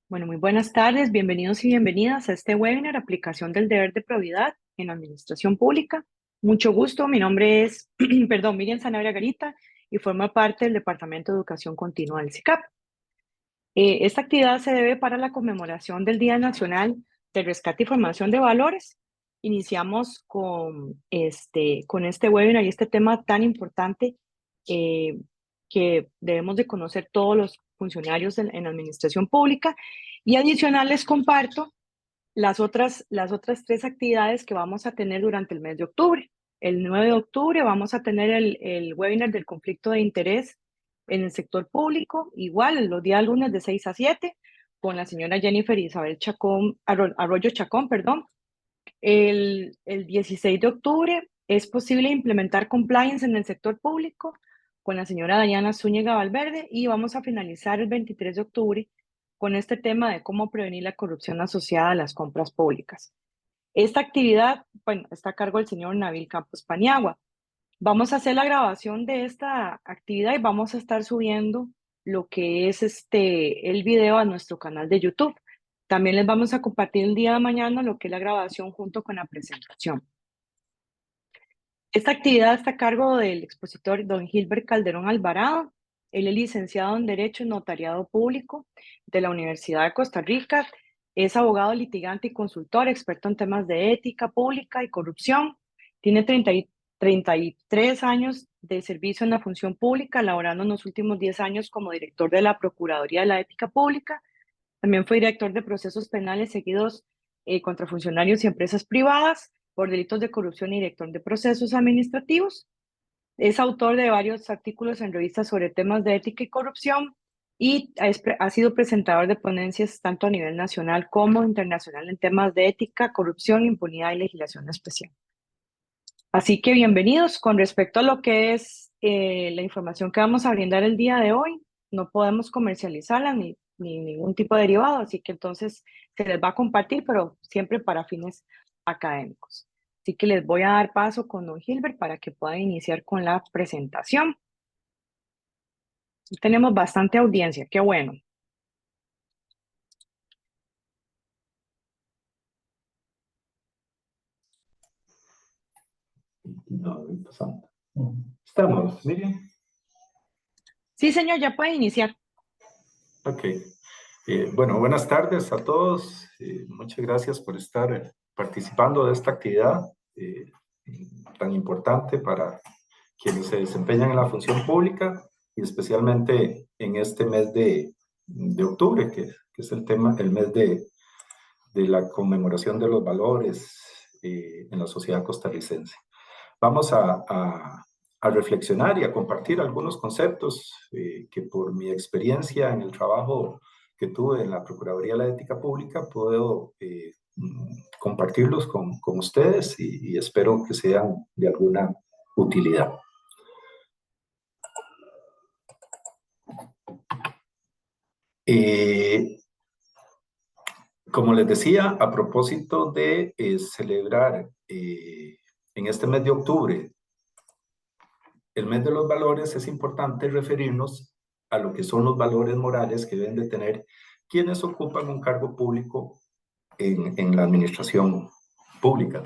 Bueno, muy buenas tardes, bienvenidos y bienvenidas a este webinar, Aplicación del Deber de Probidad en la Administración Pública. Mucho gusto, mi nombre es, Miriam Sanabria Garita y formo parte del Departamento de Educación Continua del SICAP. Esta actividad se debe para la conmemoración del Día Nacional de Rescate y Formación de Valores. Iniciamos con este webinar y este tema tan importante eh, que debemos de conocer todos los funcionarios en la administración pública. Y adicional les comparto las otras tres actividades que vamos a tener durante el mes de octubre. El 9 de octubre vamos a tener el webinar del conflicto de interés en el sector público, igual los días lunes de 6 a 7, con la señora Jennifer Isabel Arroyo Chacón, perdón. El 16 de octubre es posible implementar compliance en el sector público con la señora Dayana Zúñiga Valverde, y vamos a finalizar el 23 de octubre con este tema de cómo prevenir la corrupción asociada a las compras públicas. Esta actividad, bueno, está a cargo del señor Nabil Campos Paniagua. Vamos a hacer la grabación de esta actividad y vamos a estar subiendo lo que es el video a nuestro canal de YouTube. También les vamos a compartir el día de mañana lo que es la grabación junto con la presentación. Esta actividad está a cargo del expositor don Gilbert Calderón Alvarado. Él es licenciado en Derecho y Notariado Público de la Universidad de Costa Rica. Es abogado litigante y consultor, experto en temas de ética pública y corrupción. Tiene 33 años de servicio en la función pública, laborando en los últimos 10 años como director de la Procuraduría de la Ética Pública. También fue director de procesos penales seguidos contra funcionarios y empresas privadas por delitos de corrupción y director de procesos administrativos. Es autor de varios artículos en revistas sobre temas de ética y corrupción y ha sido presentador de ponencias tanto a nivel nacional como internacional en temas de ética, corrupción, impunidad y legislación especial. Así que bienvenidos. Con respecto a lo que es la información que vamos a brindar el día de hoy, no podemos comercializarla ni ningún tipo de derivado, así que entonces se les va a compartir, pero siempre para fines académicos. Así que les voy a dar paso con don Gilbert para que puedan iniciar con la presentación. Tenemos bastante audiencia, qué bueno. No, pasando. Estamos, Miriam. Sí, señor, ya puede iniciar. Ok. Bueno, buenas tardes a todos. Muchas gracias por estar participando de esta actividad tan importante para quienes se desempeñan en la función pública y especialmente en este mes de octubre, que es el mes de la conmemoración de los valores en la sociedad costarricense. Vamos a reflexionar y a compartir algunos conceptos que por mi experiencia en el trabajo que tuve en la Procuraduría de la Ética Pública puedo compartirlos con ustedes y espero que sean de alguna utilidad. Como les decía, a propósito de celebrar en este mes de octubre el mes de los valores, es importante referirnos a lo que son los valores morales que deben de tener quienes ocupan un cargo público en la administración pública.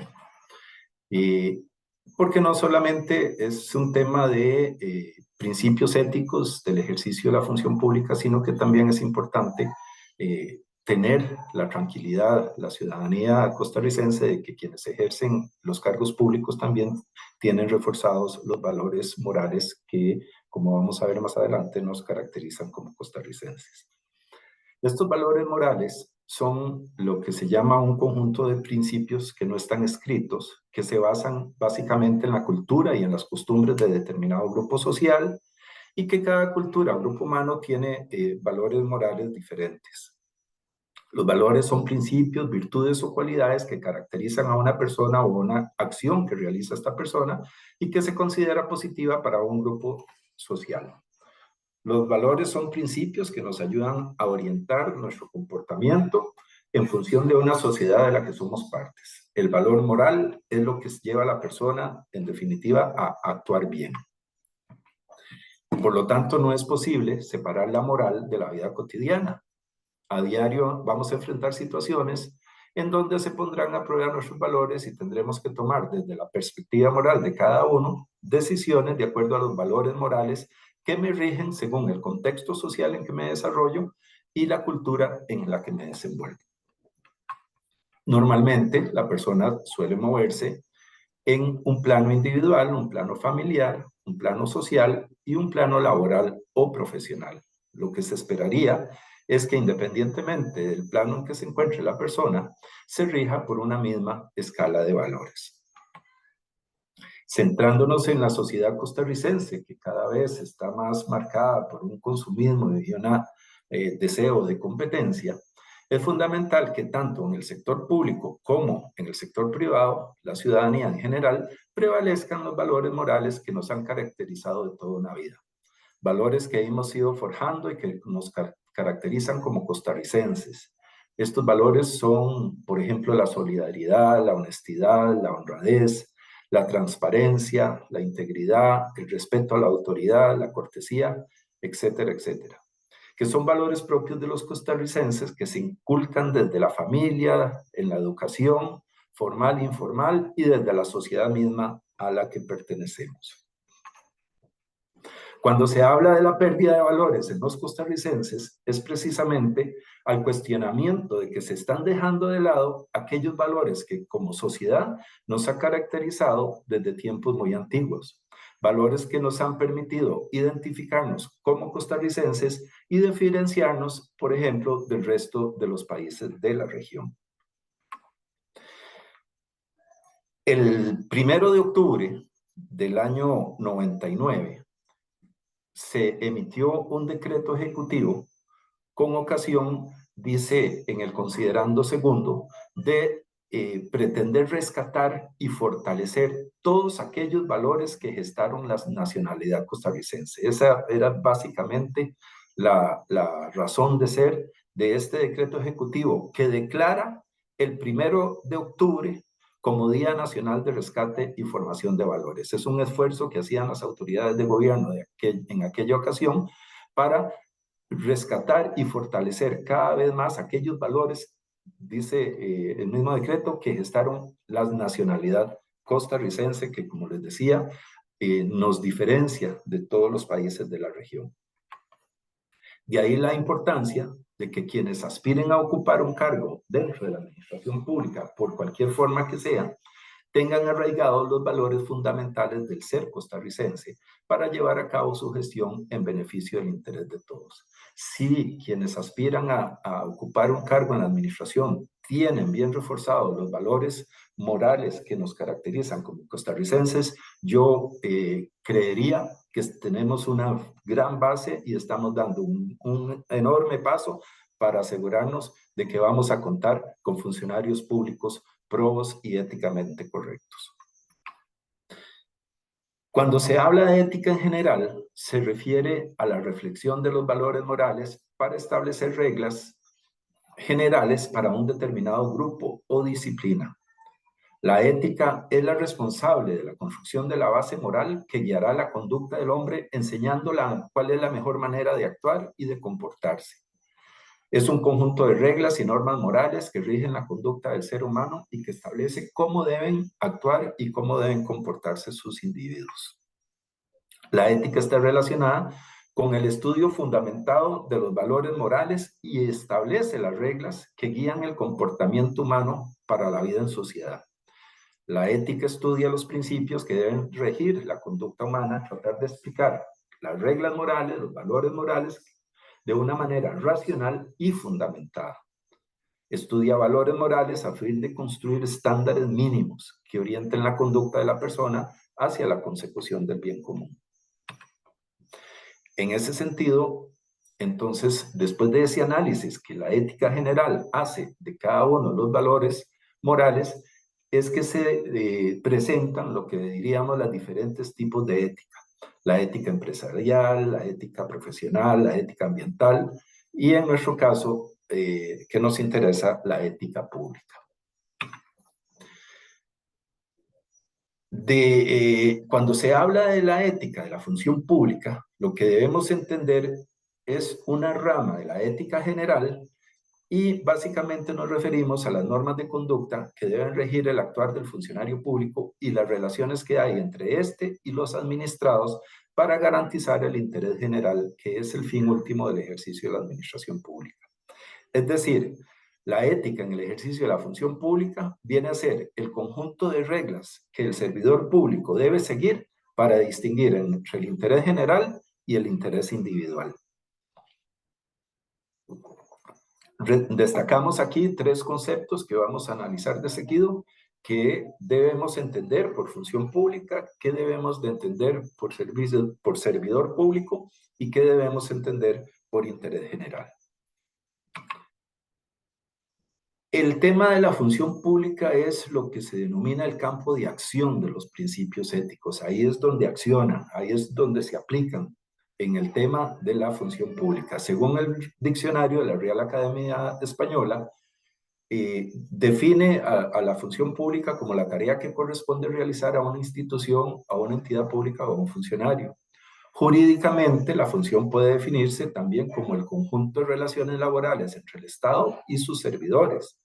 Porque no solamente es un tema de principios éticos del ejercicio de la función pública, sino que también es importante tener la tranquilidad, la ciudadanía costarricense de que quienes ejercen los cargos públicos también tienen reforzados los valores morales que, como vamos a ver más adelante, nos caracterizan como costarricenses. Estos valores morales son lo que se llama un conjunto de principios que no están escritos, que se basan básicamente en la cultura y en las costumbres de determinado grupo social, y que cada cultura o grupo humano tiene valores morales diferentes. Los valores son principios, virtudes o cualidades que caracterizan a una persona o una acción que realiza esta persona y que se considera positiva para un grupo social. Los valores son principios que nos ayudan a orientar nuestro comportamiento en función de una sociedad de la que somos partes. El valor moral es lo que lleva a la persona, en definitiva, a actuar bien. Por lo tanto, no es posible separar la moral de la vida cotidiana. A diario vamos a enfrentar situaciones en donde se pondrán a prueba nuestros valores y tendremos que tomar desde la perspectiva moral de cada uno decisiones de acuerdo a los valores morales que me rigen según el contexto social en que me desarrollo y la cultura en la que me desenvuelvo. Normalmente la persona suele moverse en un plano individual, un plano familiar, un plano social y un plano laboral o profesional. Lo que se esperaría es que independientemente del plano en que se encuentre la persona, se rija por una misma escala de valores. Centrándonos en la sociedad costarricense, que cada vez está más marcada por un consumismo y un deseo de competencia, es fundamental que tanto en el sector público como en el sector privado, la ciudadanía en general, prevalezcan los valores morales que nos han caracterizado de toda una vida. Valores que hemos ido forjando y que nos caracterizan como costarricenses. Estos valores son, por ejemplo, la solidaridad, la honestidad, la honradez, la transparencia, la integridad, el respeto a la autoridad, la cortesía, etcétera, etcétera, que son valores propios de los costarricenses que se inculcan desde la familia, en la educación formal e informal y desde la sociedad misma a la que pertenecemos. Cuando se habla de la pérdida de valores en los costarricenses, es precisamente al cuestionamiento de que se están dejando de lado aquellos valores que como sociedad nos ha caracterizado desde tiempos muy antiguos. Valores que nos han permitido identificarnos como costarricenses y diferenciarnos, por ejemplo, del resto de los países de la región. El 1 de octubre del año 99, se emitió un decreto ejecutivo con ocasión, dice en el considerando segundo, de pretender rescatar y fortalecer todos aquellos valores que gestaron la nacionalidad costarricense. Esa era básicamente la razón de ser de este decreto ejecutivo que declara el 1 de octubre como Día Nacional de Rescate y Formación de Valores. Es un esfuerzo que hacían las autoridades de gobierno en aquella ocasión para rescatar y fortalecer cada vez más aquellos valores, dice el mismo decreto, que gestaron la nacionalidad costarricense, que como les decía, nos diferencia de todos los países de la región. De ahí la importancia de que quienes aspiren a ocupar un cargo dentro de la administración pública, por cualquier forma que sea, tengan arraigados los valores fundamentales del ser costarricense para llevar a cabo su gestión en beneficio del interés de todos. Si quienes aspiran a ocupar un cargo en la administración tienen bien reforzados los valores morales que nos caracterizan como costarricenses, yo creería que tenemos una gran base y estamos dando un enorme paso para asegurarnos de que vamos a contar con funcionarios públicos probos y éticamente correctos. Cuando se habla de ética en general, se refiere a la reflexión de los valores morales para establecer reglas generales para un determinado grupo o disciplina. La ética es la responsable de la construcción de la base moral que guiará la conducta del hombre, enseñándola cuál es la mejor manera de actuar y de comportarse. Es un conjunto de reglas y normas morales que rigen la conducta del ser humano y que establece cómo deben actuar y cómo deben comportarse sus individuos. La ética está relacionada con el estudio fundamentado de los valores morales y establece las reglas que guían el comportamiento humano para la vida en sociedad. La ética estudia los principios que deben regir la conducta humana, tratar de explicar las reglas morales, los valores morales, de una manera racional y fundamentada. Estudia valores morales a fin de construir estándares mínimos que orienten la conducta de la persona hacia la consecución del bien común. En ese sentido, entonces, después de ese análisis que la ética general hace de cada uno de los valores morales, es que se presentan lo que diríamos los diferentes tipos de ética. La ética empresarial, la ética profesional, la ética ambiental y en nuestro caso, que nos interesa, la ética pública. Cuando se habla de la ética de la función pública, lo que debemos entender es una rama de la ética general y básicamente nos referimos a las normas de conducta que deben regir el actuar del funcionario público y las relaciones que hay entre este y los administrados para garantizar el interés general, que es el fin último del ejercicio de la administración pública. Es decir, la ética en el ejercicio de la función pública viene a ser el conjunto de reglas que el servidor público debe seguir para distinguir entre el interés general y el interés individual. Destacamos aquí 3 conceptos que vamos a analizar de seguido, que debemos entender por función pública, que debemos de entender por servidor público y que debemos entender por interés general. El tema de la función pública es lo que se denomina el campo de acción de los principios éticos. Ahí es donde accionan, ahí es donde se aplican en el tema de la función pública. Según el diccionario de la Real Academia Española, define a la función pública como la tarea que corresponde realizar a una institución, a una entidad pública o a un funcionario. Jurídicamente, la función puede definirse también como el conjunto de relaciones laborales entre el Estado y sus servidores.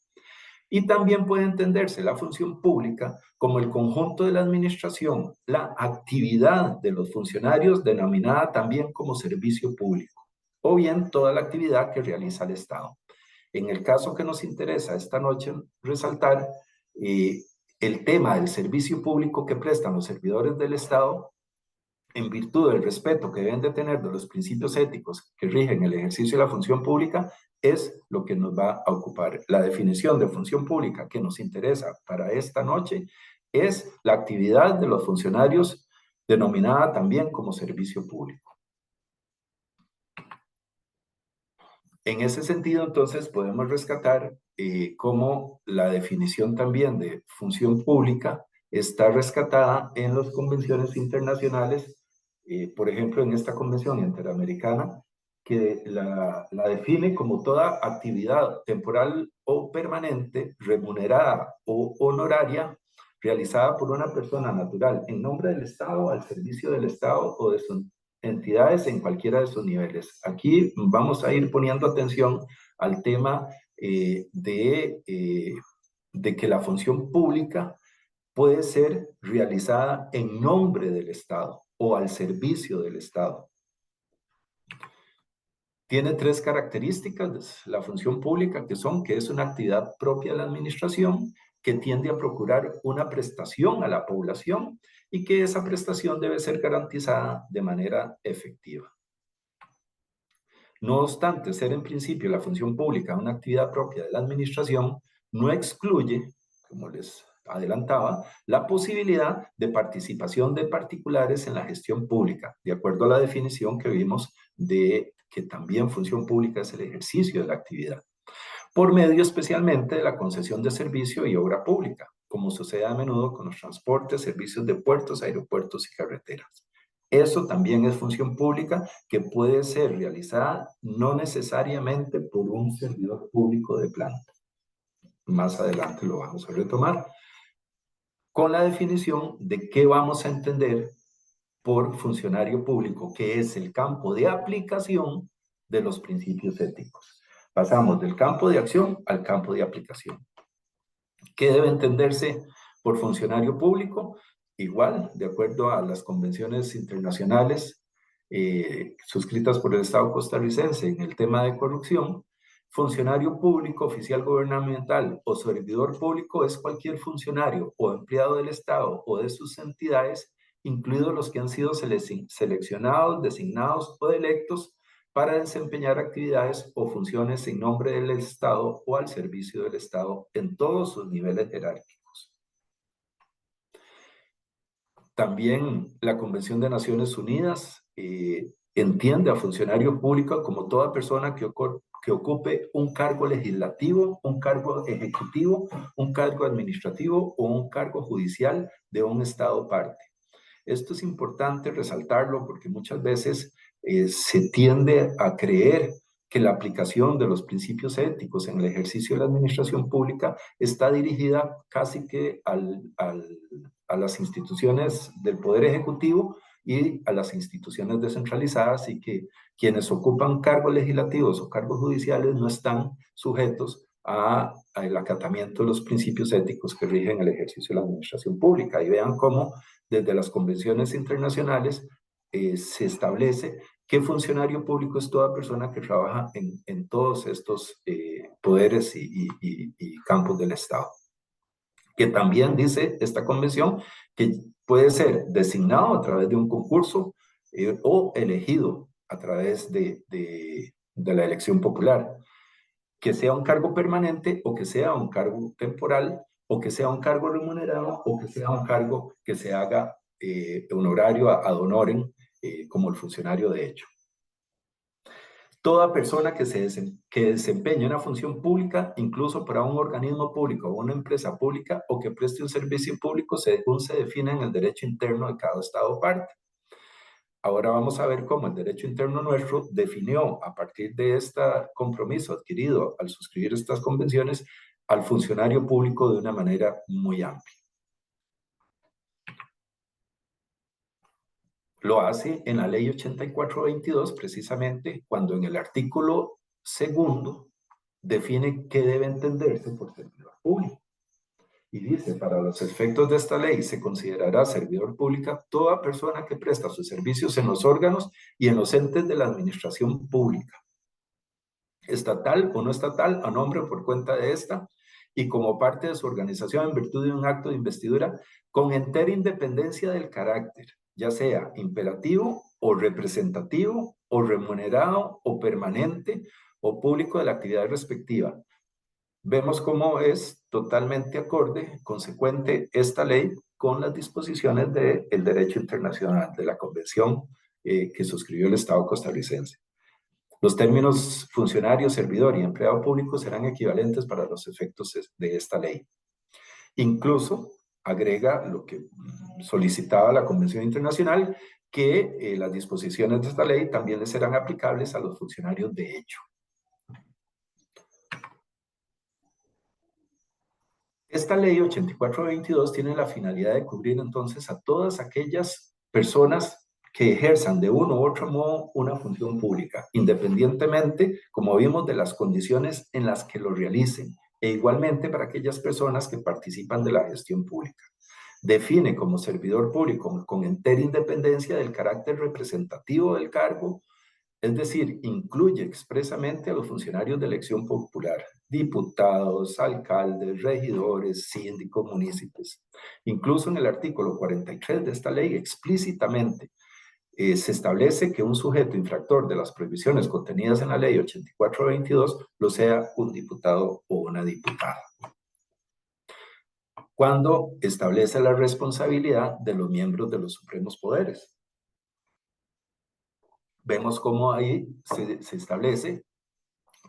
Y también puede entenderse la función pública como el conjunto de la administración, la actividad de los funcionarios denominada también como servicio público, o bien toda la actividad que realiza el Estado. En el caso que nos interesa esta noche resaltar, el tema del servicio público que prestan los servidores del Estado, en virtud del respeto que deben de tener de los principios éticos que rigen el ejercicio de la función pública, es lo que nos va a ocupar. La definición de función pública que nos interesa para esta noche es la actividad de los funcionarios denominada también como servicio público. En ese sentido, entonces, podemos rescatar cómo la definición también de función pública está rescatada en las convenciones internacionales, por ejemplo, en esta convención interamericana, que la define como toda actividad temporal o permanente, remunerada o honoraria, realizada por una persona natural en nombre del Estado, al servicio del Estado o de su entidades en cualquiera de sus niveles. Aquí vamos a ir poniendo atención al tema de que la función pública puede ser realizada en nombre del Estado o al servicio del Estado. Tiene 3 características la función pública, que es una actividad propia de la administración, que tiende a procurar una prestación a la población y que esa prestación debe ser garantizada de manera efectiva. No obstante, ser en principio la función pública una actividad propia de la administración, no excluye, como les adelantaba, la posibilidad de participación de particulares en la gestión pública, de acuerdo a la definición que vimos de que también función pública es el ejercicio de la actividad, por medio especialmente de la concesión de servicio y obra pública, como sucede a menudo con los transportes, servicios de puertos, aeropuertos y carreteras. Eso también es función pública que puede ser realizada no necesariamente por un servidor público de planta. Más adelante lo vamos a retomar con la definición de qué vamos a entender por funcionario público, que es el campo de aplicación de los principios éticos. Pasamos del campo de acción al campo de aplicación. ¿Qué debe entenderse por funcionario público? Igual, de acuerdo a las convenciones internacionales suscritas por el Estado costarricense en el tema de corrupción, funcionario público, oficial gubernamental o servidor público es cualquier funcionario o empleado del Estado o de sus entidades, incluidos los que han sido seleccionados, designados o electos para desempeñar actividades o funciones en nombre del Estado o al servicio del Estado en todos sus niveles jerárquicos. También la Convención de Naciones Unidas entiende a funcionario público como toda persona que ocupe un cargo legislativo, un cargo ejecutivo, un cargo administrativo o un cargo judicial de un Estado parte. Esto es importante resaltarlo porque muchas veces se tiende a creer que la aplicación de los principios éticos en el ejercicio de la administración pública está dirigida casi que a las instituciones del Poder Ejecutivo y a las instituciones descentralizadas, y que quienes ocupan cargos legislativos o cargos judiciales no están sujetos al acatamiento de los principios éticos que rigen el ejercicio de la administración pública. Y vean cómo desde las convenciones internacionales se establece que funcionario público es toda persona que trabaja en todos estos poderes y campos del Estado. Que también dice esta convención que puede ser designado a través de un concurso o elegido a través de la elección popular. Que sea un cargo permanente o que sea un cargo temporal o que sea un cargo remunerado o que sea un cargo que se haga honorario ad honorem como el funcionario de hecho. Toda persona que desempeñe una función pública, incluso para un organismo público o una empresa pública, o que preste un servicio público según se define en el derecho interno de cada Estado parte. Ahora vamos a ver cómo el derecho interno nuestro definió, a partir de este compromiso adquirido al suscribir estas convenciones, al funcionario público de una manera muy amplia. Lo hace en la ley 84/22, precisamente cuando en el artículo 2 define qué debe entenderse por servidor público. Y dice, para los efectos de esta ley se considerará servidor pública toda persona que presta sus servicios en los órganos y en los entes de la administración pública, estatal o no estatal, a nombre o por cuenta de esta, y como parte de su organización en virtud de un acto de investidura, con entera independencia del carácter, ya sea imperativo o representativo o remunerado o permanente o público de la actividad respectiva. Vemos cómo es totalmente acorde, consecuente esta ley con las disposiciones del derecho internacional, de la convención que suscribió el Estado costarricense. Los términos funcionario, servidor y empleado público serán equivalentes para los efectos de esta ley. Incluso agrega lo que solicitaba la Convención Internacional, que las disposiciones de esta ley también le serán aplicables a los funcionarios de hecho. Esta ley 84/22 tiene la finalidad de cubrir entonces a todas aquellas personas que ejerzan de uno u otro modo una función pública, independientemente, como vimos, de las condiciones en las que lo realicen, e igualmente para aquellas personas que participan de la gestión pública. Define como servidor público con entera independencia del carácter representativo del cargo, es decir, incluye expresamente a los funcionarios de elección popular, diputados, alcaldes, regidores, síndicos, municipios. Incluso en el artículo 43 de esta ley explícitamente se establece que un sujeto infractor de las prohibiciones contenidas en la ley 84/22 lo sea un diputado o una diputada. Cuando establece la responsabilidad de los miembros de los supremos poderes. Vemos cómo ahí se establece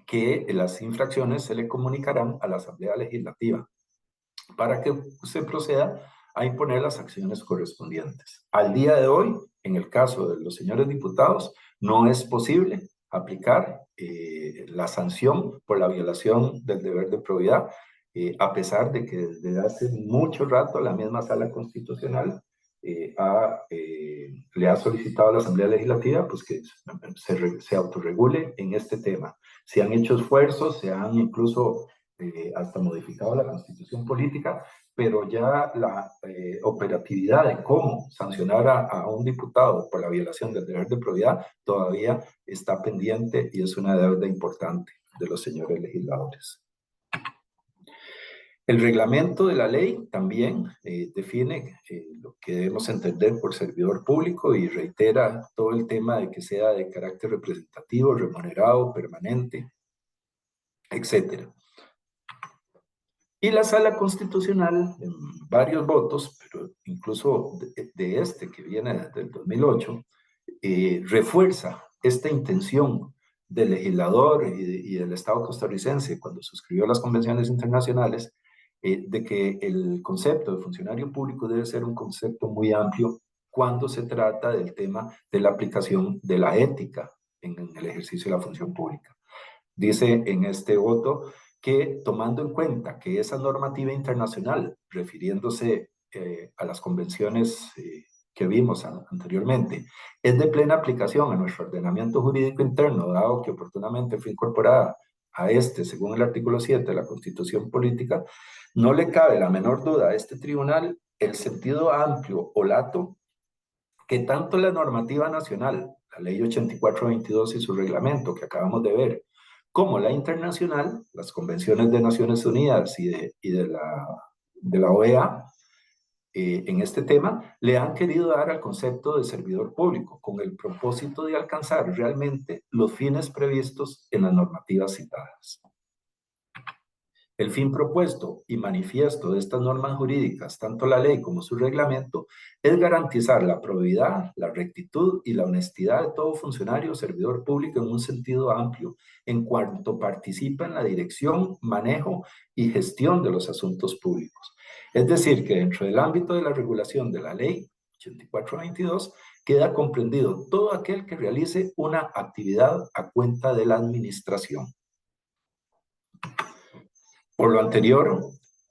que las infracciones se le comunicarán a la Asamblea Legislativa para que se proceda a imponer las acciones correspondientes. Al día de hoy, en el caso de los señores diputados, no es posible aplicar la sanción por la violación del deber de probidad, a pesar de que desde hace mucho rato la misma Sala Constitucional le ha solicitado a la Asamblea Legislativa pues, que se autorregule en este tema. Se han hecho esfuerzos, se han incluso hasta modificado la Constitución política, pero ya la operatividad de cómo sancionar a un diputado por la violación del deber de probidad todavía está pendiente y es una deuda importante de los señores legisladores. El reglamento de la ley también define lo que debemos entender por servidor público y reitera todo el tema de que sea de carácter representativo, remunerado, permanente, etc. Y la Sala Constitucional, en varios votos, pero incluso de este que viene desde el 2008, refuerza esta intención del legislador y del Estado costarricense cuando suscribió las convenciones internacionales, de que el concepto de funcionario público debe ser un concepto muy amplio cuando se trata del tema de la aplicación de la ética en el ejercicio de la función pública. Dice en este voto que tomando en cuenta que esa normativa internacional, refiriéndose a las convenciones que vimos anteriormente es de plena aplicación a nuestro ordenamiento jurídico interno, dado que oportunamente fue incorporada a este, según el artículo 7 de la Constitución Política, no le cabe la menor duda a este tribunal el sentido amplio o lato que tanto la normativa nacional, la Ley 8422 y su reglamento que acabamos de ver, como la internacional, las convenciones de Naciones Unidas y de la OEA, en este tema, le han querido dar al concepto de servidor público con el propósito de alcanzar realmente los fines previstos en las normativas citadas. El fin propuesto y manifiesto de estas normas jurídicas, tanto la ley como su reglamento, es garantizar la probidad, la rectitud y la honestidad de todo funcionario o servidor público en un sentido amplio, en cuanto participa en la dirección, manejo y gestión de los asuntos públicos. Es decir, que dentro del ámbito de la regulación de la ley 8422 queda comprendido todo aquel que realice una actividad a cuenta de la administración. Por lo anterior,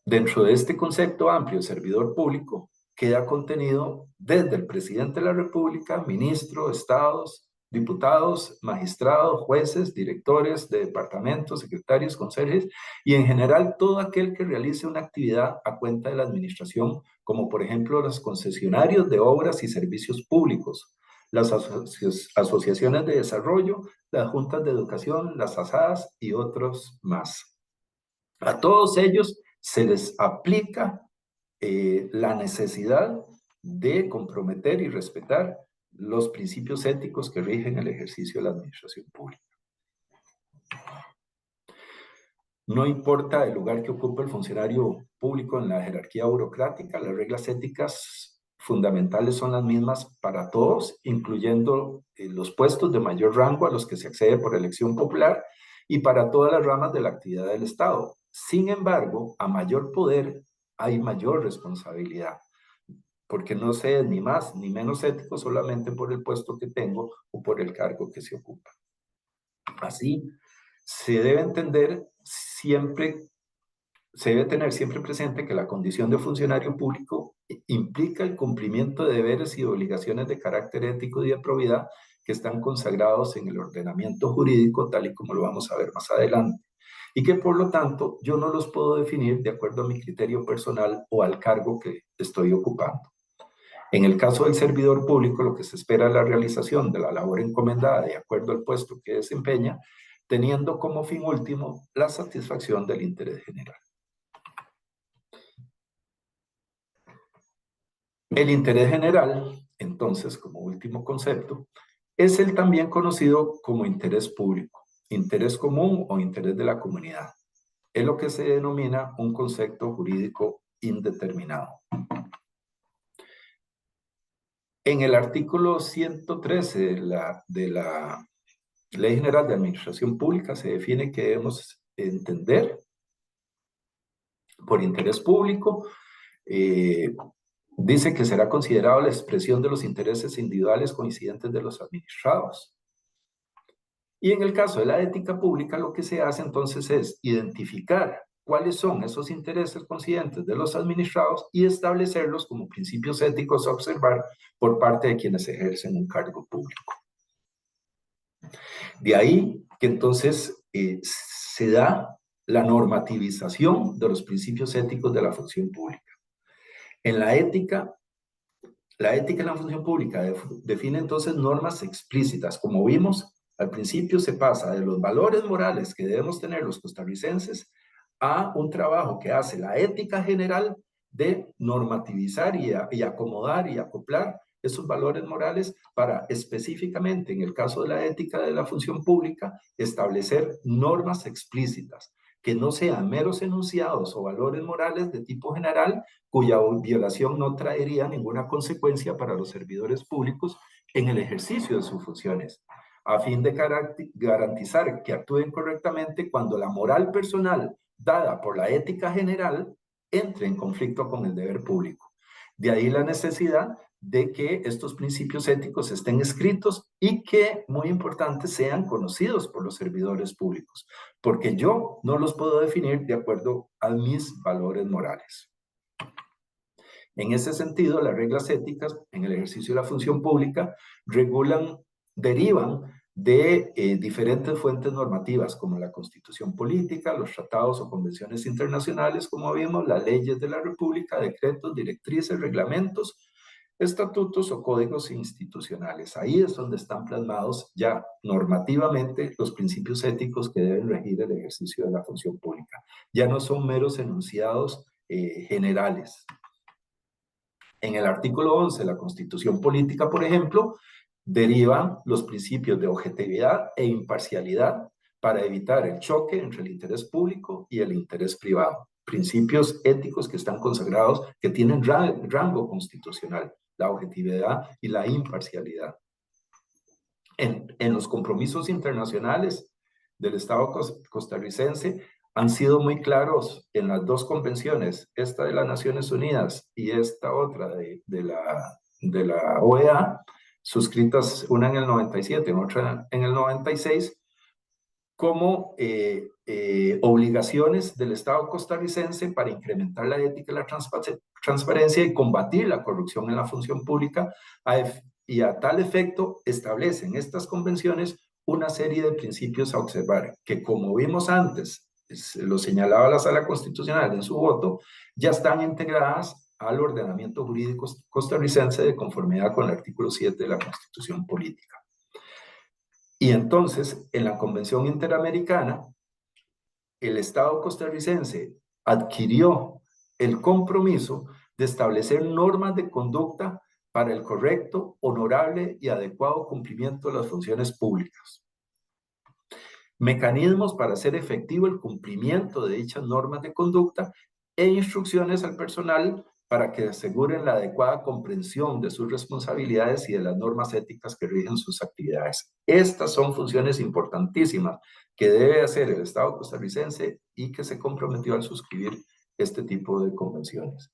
dentro de este concepto amplio servidor público, queda contenido desde el presidente de la República, ministro, estados, diputados, magistrados, jueces, directores de departamentos, secretarios, consejeros y en general todo aquel que realice una actividad a cuenta de la administración, como por ejemplo los concesionarios de obras y servicios públicos, las asociaciones de desarrollo, las juntas de educación, las ASADs y otros más. A todos ellos se les aplica la necesidad de comprometer y respetar los principios éticos que rigen el ejercicio de la administración pública. No importa el lugar que ocupe el funcionario público en la jerarquía burocrática, las reglas éticas fundamentales son las mismas para todos, incluyendo los puestos de mayor rango a los que se accede por elección popular y para todas las ramas de la actividad del Estado. Sin embargo, a mayor poder hay mayor responsabilidad, porque no sé ni más ni menos ético solamente por el puesto que tengo o por el cargo que se ocupa. Así, se debe tener siempre presente que la condición de funcionario público implica el cumplimiento de deberes y obligaciones de carácter ético y de probidad que están consagrados en el ordenamiento jurídico, tal y como lo vamos a ver más adelante, y que por lo tanto yo no los puedo definir de acuerdo a mi criterio personal o al cargo que estoy ocupando. En el caso del servidor público, lo que se espera es la realización de la labor encomendada de acuerdo al puesto que desempeña, teniendo como fin último la satisfacción del interés general. El interés general, entonces, como último concepto, es el también conocido como interés público, interés común o interés de la comunidad. Es lo que se denomina un concepto jurídico indeterminado. En el artículo 113 de la Ley General de Administración Pública se define que debemos entender por interés público, dice que será considerado la expresión de los intereses individuales coincidentes de los administrados. Y en el caso de la ética pública, lo que se hace entonces es identificar cuáles son esos intereses coincidentes de los administrados y establecerlos como principios éticos a observar por parte de quienes ejercen un cargo público. De ahí que entonces se da la normativización de los principios éticos de la función pública. En la ética en la función pública define entonces normas explícitas. Como vimos, al principio se pasa de los valores morales que debemos tener los costarricenses a un trabajo que hace la ética general de normativizar y acomodar y acoplar esos valores morales para específicamente, en el caso de la ética de la función pública, establecer normas explícitas que no sean meros enunciados o valores morales de tipo general, cuya violación no traería ninguna consecuencia para los servidores públicos en el ejercicio de sus funciones, a fin de garantizar que actúen correctamente cuando la moral personal dada por la ética general entre en conflicto con el deber público. De ahí la necesidad de que estos principios éticos estén escritos y que, muy importante, sean conocidos por los servidores públicos, porque yo no los puedo definir de acuerdo a mis valores morales. En ese sentido, las reglas éticas en el ejercicio de la función pública derivan de diferentes fuentes normativas, como la Constitución Política, los tratados o convenciones internacionales, como vimos, las leyes de la República, decretos, directrices, reglamentos, estatutos o códigos institucionales. Ahí es donde están plasmados ya normativamente los principios éticos que deben regir el ejercicio de la función pública. Ya no son meros enunciados generales. En el artículo 11 de la Constitución Política, por ejemplo, derivan los principios de objetividad e imparcialidad para evitar el choque entre el interés público y el interés privado. Principios éticos que están consagrados, que tienen rango constitucional, la objetividad y la imparcialidad. En los compromisos internacionales del Estado costarricense han sido muy claros en las dos convenciones, esta de las Naciones Unidas y esta otra de la OEA, suscritas una en el 97 y otra en el 96, como obligaciones del Estado costarricense para incrementar la ética y la transparencia y combatir la corrupción en la función pública, y a tal efecto establecen estas convenciones una serie de principios a observar, que como vimos antes, lo señalaba la Sala Constitucional en su voto, ya están integradas al ordenamiento jurídico costarricense de conformidad con el artículo 7 de la Constitución Política. Y entonces, en la Convención Interamericana, el Estado costarricense adquirió el compromiso de establecer normas de conducta para el correcto, honorable y adecuado cumplimiento de las funciones públicas. Mecanismos para hacer efectivo el cumplimiento de dichas normas de conducta e instrucciones al personal para que aseguren la adecuada comprensión de sus responsabilidades y de las normas éticas que rigen sus actividades. Estas son funciones importantísimas que debe hacer el Estado costarricense y que se comprometió al suscribir este tipo de convenciones.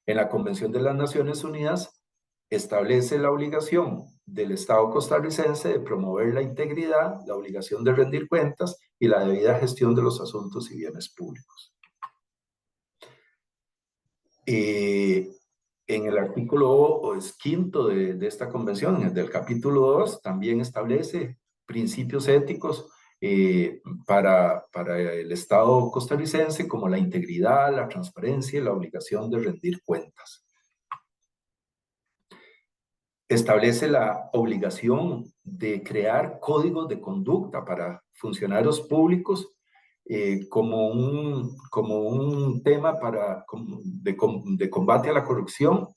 En la Convención de las Naciones Unidas establece la obligación del Estado costarricense de promover la integridad, la obligación de rendir cuentas y la debida gestión de los asuntos y bienes públicos. En el artículo quinto de esta convención, en el del capítulo 2, también establece principios éticos para el Estado costarricense, como la integridad, la transparencia y la obligación de rendir cuentas. Establece la obligación de crear códigos de conducta para funcionarios públicos como un tema de combate a la corrupción,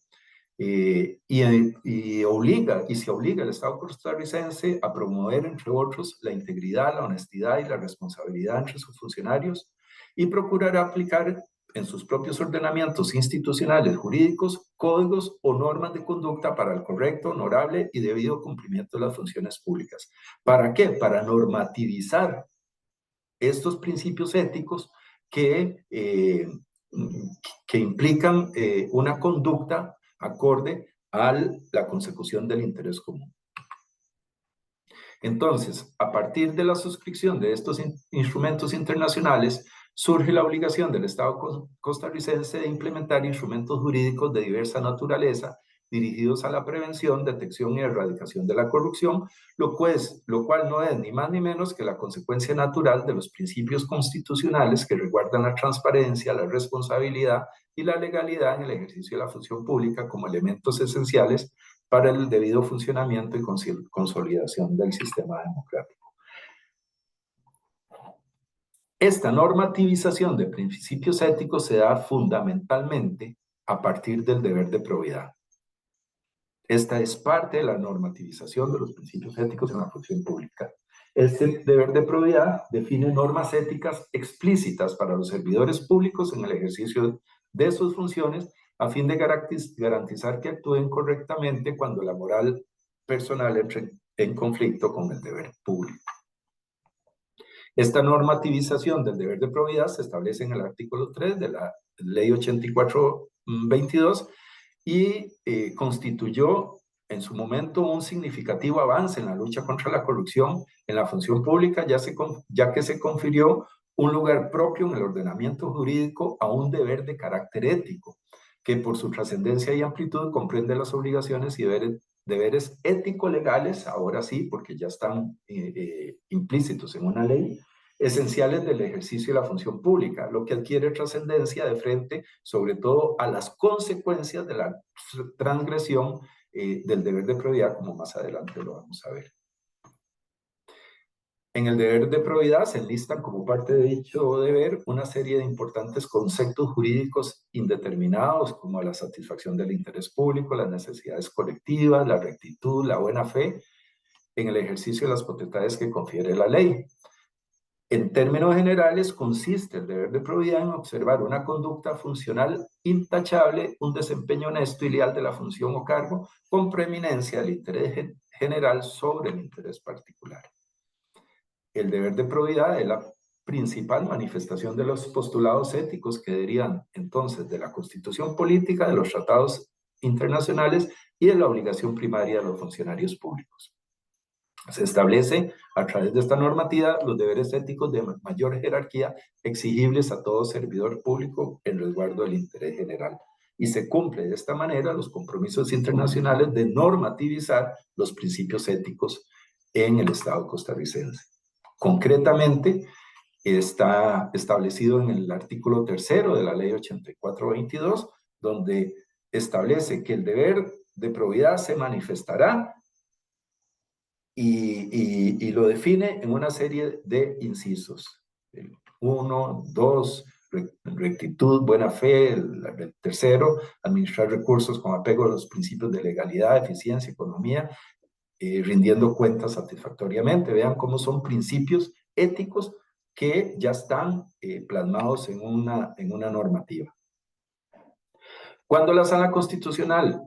y se obliga al Estado costarricense a promover, entre otros, la integridad, la honestidad y la responsabilidad entre sus funcionarios, y procurará aplicar en sus propios ordenamientos institucionales jurídicos códigos o normas de conducta para el correcto, honorable y debido cumplimiento de las funciones públicas. ¿Para qué? Para normativizar estos principios éticos que implican una conducta acorde a la consecución del interés común. Entonces, a partir de la suscripción de estos instrumentos internacionales, surge la obligación del Estado costarricense de implementar instrumentos jurídicos de diversa naturaleza dirigidos a la prevención, detección y erradicación de la corrupción, lo cual no es ni más ni menos que la consecuencia natural de los principios constitucionales que resguardan la transparencia, la responsabilidad y la legalidad en el ejercicio de la función pública como elementos esenciales para el debido funcionamiento y consolidación del sistema democrático. Esta normativización de principios éticos se da fundamentalmente a partir del deber de probidad. Esta es parte de la normativización de los principios éticos en la función pública. Este deber de probidad define normas éticas explícitas para los servidores públicos en el ejercicio de sus funciones a fin de garantizar que actúen correctamente cuando la moral personal entre en conflicto con el deber público. Esta normativización del deber de probidad se establece en el artículo 3 de la Ley 84/22 y constituyó en su momento un significativo avance en la lucha contra la corrupción en la función pública, ya que se confirió un lugar propio en el ordenamiento jurídico a un deber de carácter ético, que por su trascendencia y amplitud comprende las obligaciones y deberes ético-legales, ahora sí, porque ya están implícitos en una ley, esenciales del ejercicio de la función pública, lo que adquiere trascendencia de frente, sobre todo, a las consecuencias de la transgresión del deber de probidad, como más adelante lo vamos a ver. En el deber de probidad se enlistan como parte de dicho deber una serie de importantes conceptos jurídicos indeterminados, como la satisfacción del interés público, las necesidades colectivas, la rectitud, la buena fe, en el ejercicio de las potestades que confiere la ley. En términos generales, consiste el deber de probidad en observar una conducta funcional intachable, un desempeño honesto y leal de la función o cargo, con preeminencia del interés general sobre el interés particular. El deber de probidad es la principal manifestación de los postulados éticos que derivan entonces de la Constitución política, de los tratados internacionales y de la obligación primaria de los funcionarios públicos. Se establece a través de esta normativa los deberes éticos de mayor jerarquía exigibles a todo servidor público en resguardo del interés general. Y se cumple de esta manera los compromisos internacionales de normativizar los principios éticos en el Estado costarricense. Concretamente, está establecido en el artículo 3º de la Ley 84/22, donde establece que el deber de probidad se manifestará y lo define en una serie de incisos. 1, 2, rectitud, buena fe. El tercero, administrar recursos con apego a los principios de legalidad, eficiencia, economía, rindiendo cuentas satisfactoriamente. Vean cómo son principios éticos que ya están plasmados en una normativa. Cuando la Sala Constitucional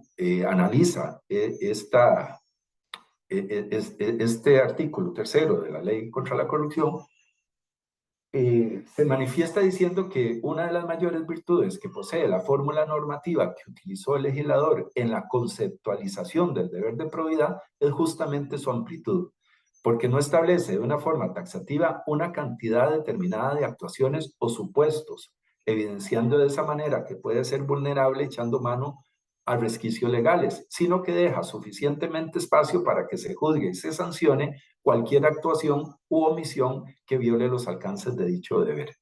analiza este artículo 3º de la Ley contra la Corrupción, se manifiesta diciendo que una de las mayores virtudes que posee la fórmula normativa que utilizó el legislador en la conceptualización del deber de probidad es justamente su amplitud, porque no establece de una forma taxativa una cantidad determinada de actuaciones o supuestos, evidenciando de esa manera que puede ser vulnerable echando mano a resquicios legales, sino que deja suficientemente espacio para que se juzgue y se sancione cualquier actuación u omisión que viole los alcances de dicho deber.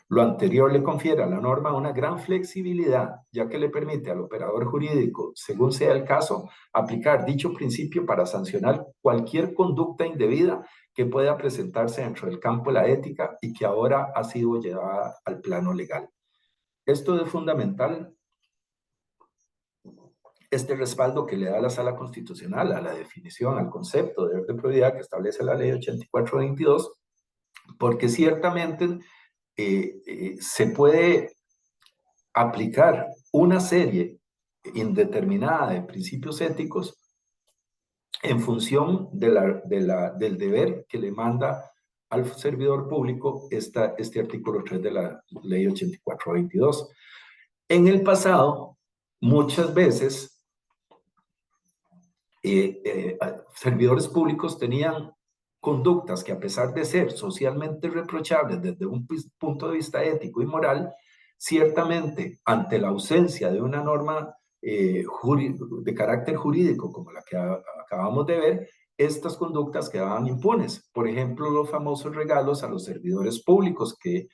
Lo anterior le confiere a la norma una gran flexibilidad, ya que le permite al operador jurídico, según sea el caso, aplicar dicho principio para sancionar cualquier conducta indebida que pueda presentarse dentro del campo de la ética y que ahora ha sido llevada al plano legal. Esto es fundamental, este respaldo que le da la Sala Constitucional a la definición, al concepto de deber de probidad que establece la Ley 84/22, porque ciertamente se puede aplicar una serie indeterminada de principios éticos en función del deber que le manda al servidor público este artículo 3 de la Ley 84/22. En el pasado, muchas veces, servidores públicos tenían conductas que, a pesar de ser socialmente reprochables desde un punto de vista ético y moral, ciertamente ante la ausencia de una norma de carácter jurídico como la que acabamos de ver, estas conductas quedaban impunes. Por ejemplo, los famosos regalos a los servidores públicos que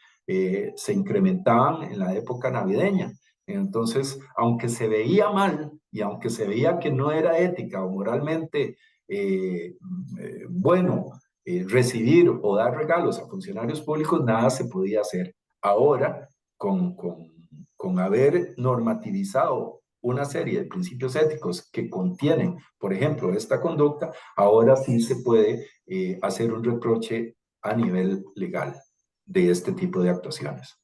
se incrementaban en la época navideña. Entonces, aunque se veía mal y aunque se veía que no era ética o moralmente bueno recibir o dar regalos a funcionarios públicos, nada se podía hacer. Ahora, con haber normativizado una serie de principios éticos que contienen, por ejemplo, esta conducta, ahora sí se puede hacer un reproche a nivel legal de este tipo de actuaciones.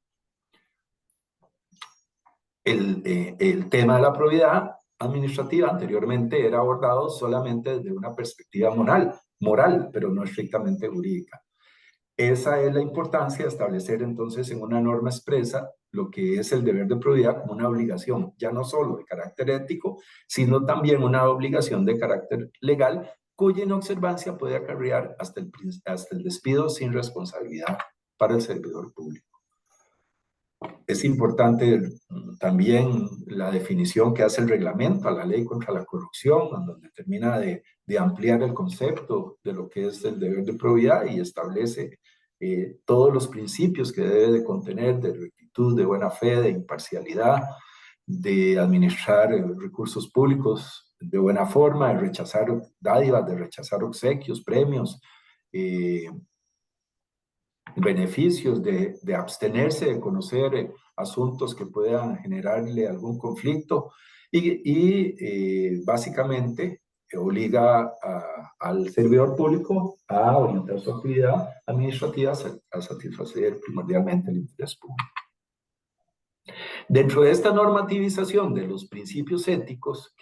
El tema de la probidad administrativa anteriormente era abordado solamente desde una perspectiva moral, pero no estrictamente jurídica. Esa es la importancia de establecer entonces en una norma expresa lo que es el deber de probidad como una obligación, ya no solo de carácter ético, sino también una obligación de carácter legal, cuya inobservancia puede acarrear hasta el despido sin responsabilidad para el servidor público. Es importante también la definición que hace el reglamento a la ley contra la corrupción, en donde termina de ampliar el concepto de lo que es el deber de probidad y establece todos los principios que debe de contener de rectitud, de buena fe, de imparcialidad, de administrar recursos públicos de buena forma, de rechazar dádivas, de rechazar obsequios, premios, beneficios, de abstenerse de conocer asuntos que puedan generarle algún conflicto y básicamente obliga al servidor público a orientar su actividad administrativa a satisfacer primordialmente el interés público. Dentro de esta normativización de los principios éticos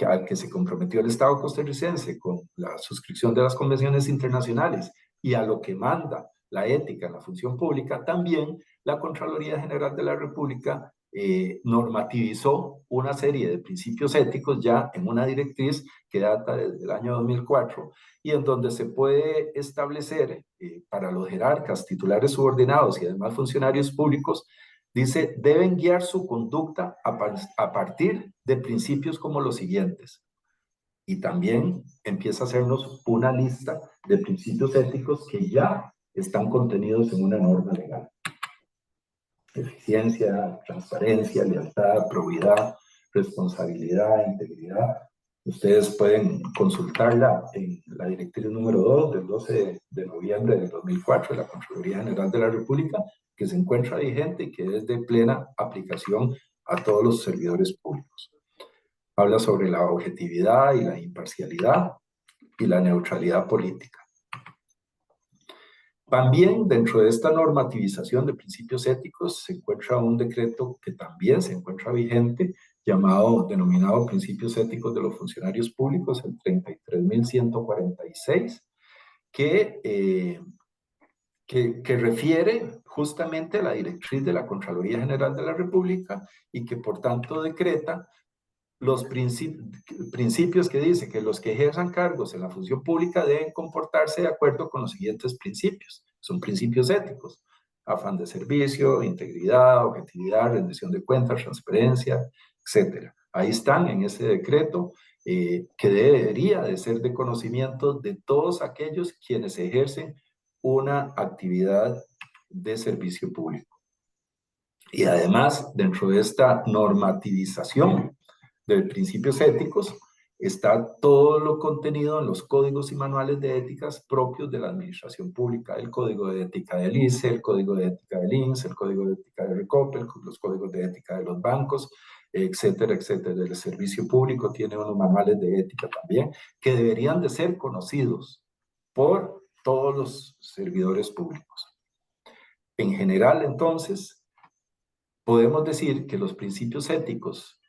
al que se comprometió el Estado costarricense con la suscripción de las convenciones internacionales y a lo que manda la ética en la función pública, también la Contraloría General de la República normativizó una serie de principios éticos ya en una directriz que data desde el año 2004 y en donde se puede establecer para los jerarcas, titulares subordinados y además funcionarios públicos, dice, deben guiar su conducta a partir de principios como los siguientes. Y también empieza a hacernos una lista de principios éticos que ya están contenidos en una norma legal. Eficiencia, transparencia, lealtad, probidad, responsabilidad, integridad. Ustedes pueden consultarla en la directriz número 2 del 12 de noviembre del 2004 de la Contraloría General de la República, que se encuentra vigente y que es de plena aplicación a todos los servidores públicos. Habla sobre la objetividad y la imparcialidad y la neutralidad política. También dentro de esta normativización de principios éticos se encuentra un decreto que también se encuentra vigente, denominado Principios Éticos de los Funcionarios Públicos, el 33.146, que refiere justamente a la directriz de la Contraloría General de la República y que por tanto decreta los principios que dice que los que ejerzan cargos en la función pública deben comportarse de acuerdo con los siguientes principios. Son principios éticos: afán de servicio, integridad, objetividad, rendición de cuentas, transparencia, etc. Ahí están en ese decreto que debería de ser de conocimiento de todos aquellos quienes ejercen una actividad de servicio público. Y además, dentro de esta normativización de principios éticos, está todo lo contenido en los códigos y manuales de éticas propios de la administración pública, el código de ética del ICE, el código de ética del INSS, el código de ética de Recope, los códigos de ética de los bancos, etcétera, etcétera. El servicio público tiene unos manuales de ética también que deberían de ser conocidos por todos los servidores públicos. En general, entonces, podemos decir que los principios éticos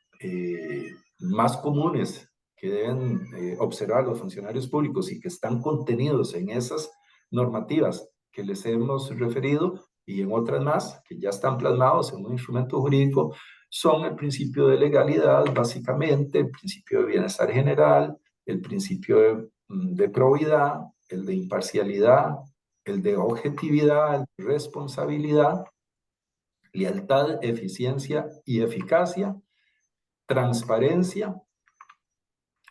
más comunes que deben observar los funcionarios públicos y que están contenidos en esas normativas que les hemos referido y en otras más que ya están plasmados en un instrumento jurídico son el principio de legalidad, básicamente, el principio de bienestar general, el principio de probidad, el de imparcialidad, el de objetividad, el de responsabilidad, lealtad, eficiencia y eficacia, transparencia,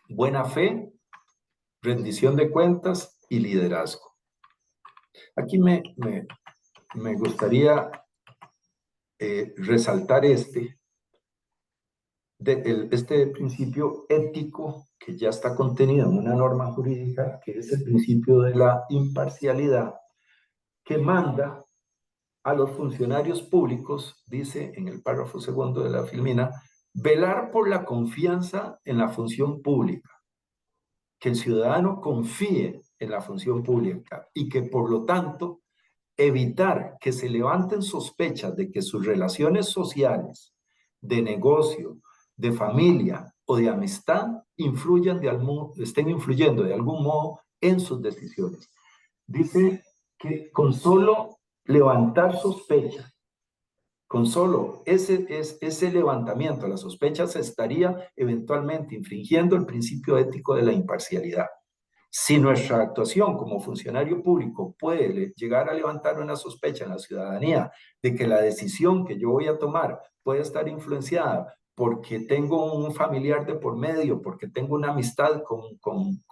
buena fe, rendición de cuentas y liderazgo. Aquí me gustaría resaltar este principio ético que ya está contenido en una norma jurídica, que es el principio de la imparcialidad, que manda a los funcionarios públicos, dice en el párrafo segundo de la filmina, velar por la confianza en la función pública, que el ciudadano confíe en la función pública y que por lo tanto evitar que se levanten sospechas de que sus relaciones sociales, de negocio, de familia o de amistad estén influyendo de algún modo en sus decisiones. Dice que con solo levantar sospechas, con solo ese levantamiento de las sospechas, se estaría eventualmente infringiendo el principio ético de la imparcialidad. Si nuestra actuación como funcionario público puede llegar a levantar una sospecha en la ciudadanía de que la decisión que yo voy a tomar puede estar influenciada porque tengo un familiar de por medio, porque tengo una amistad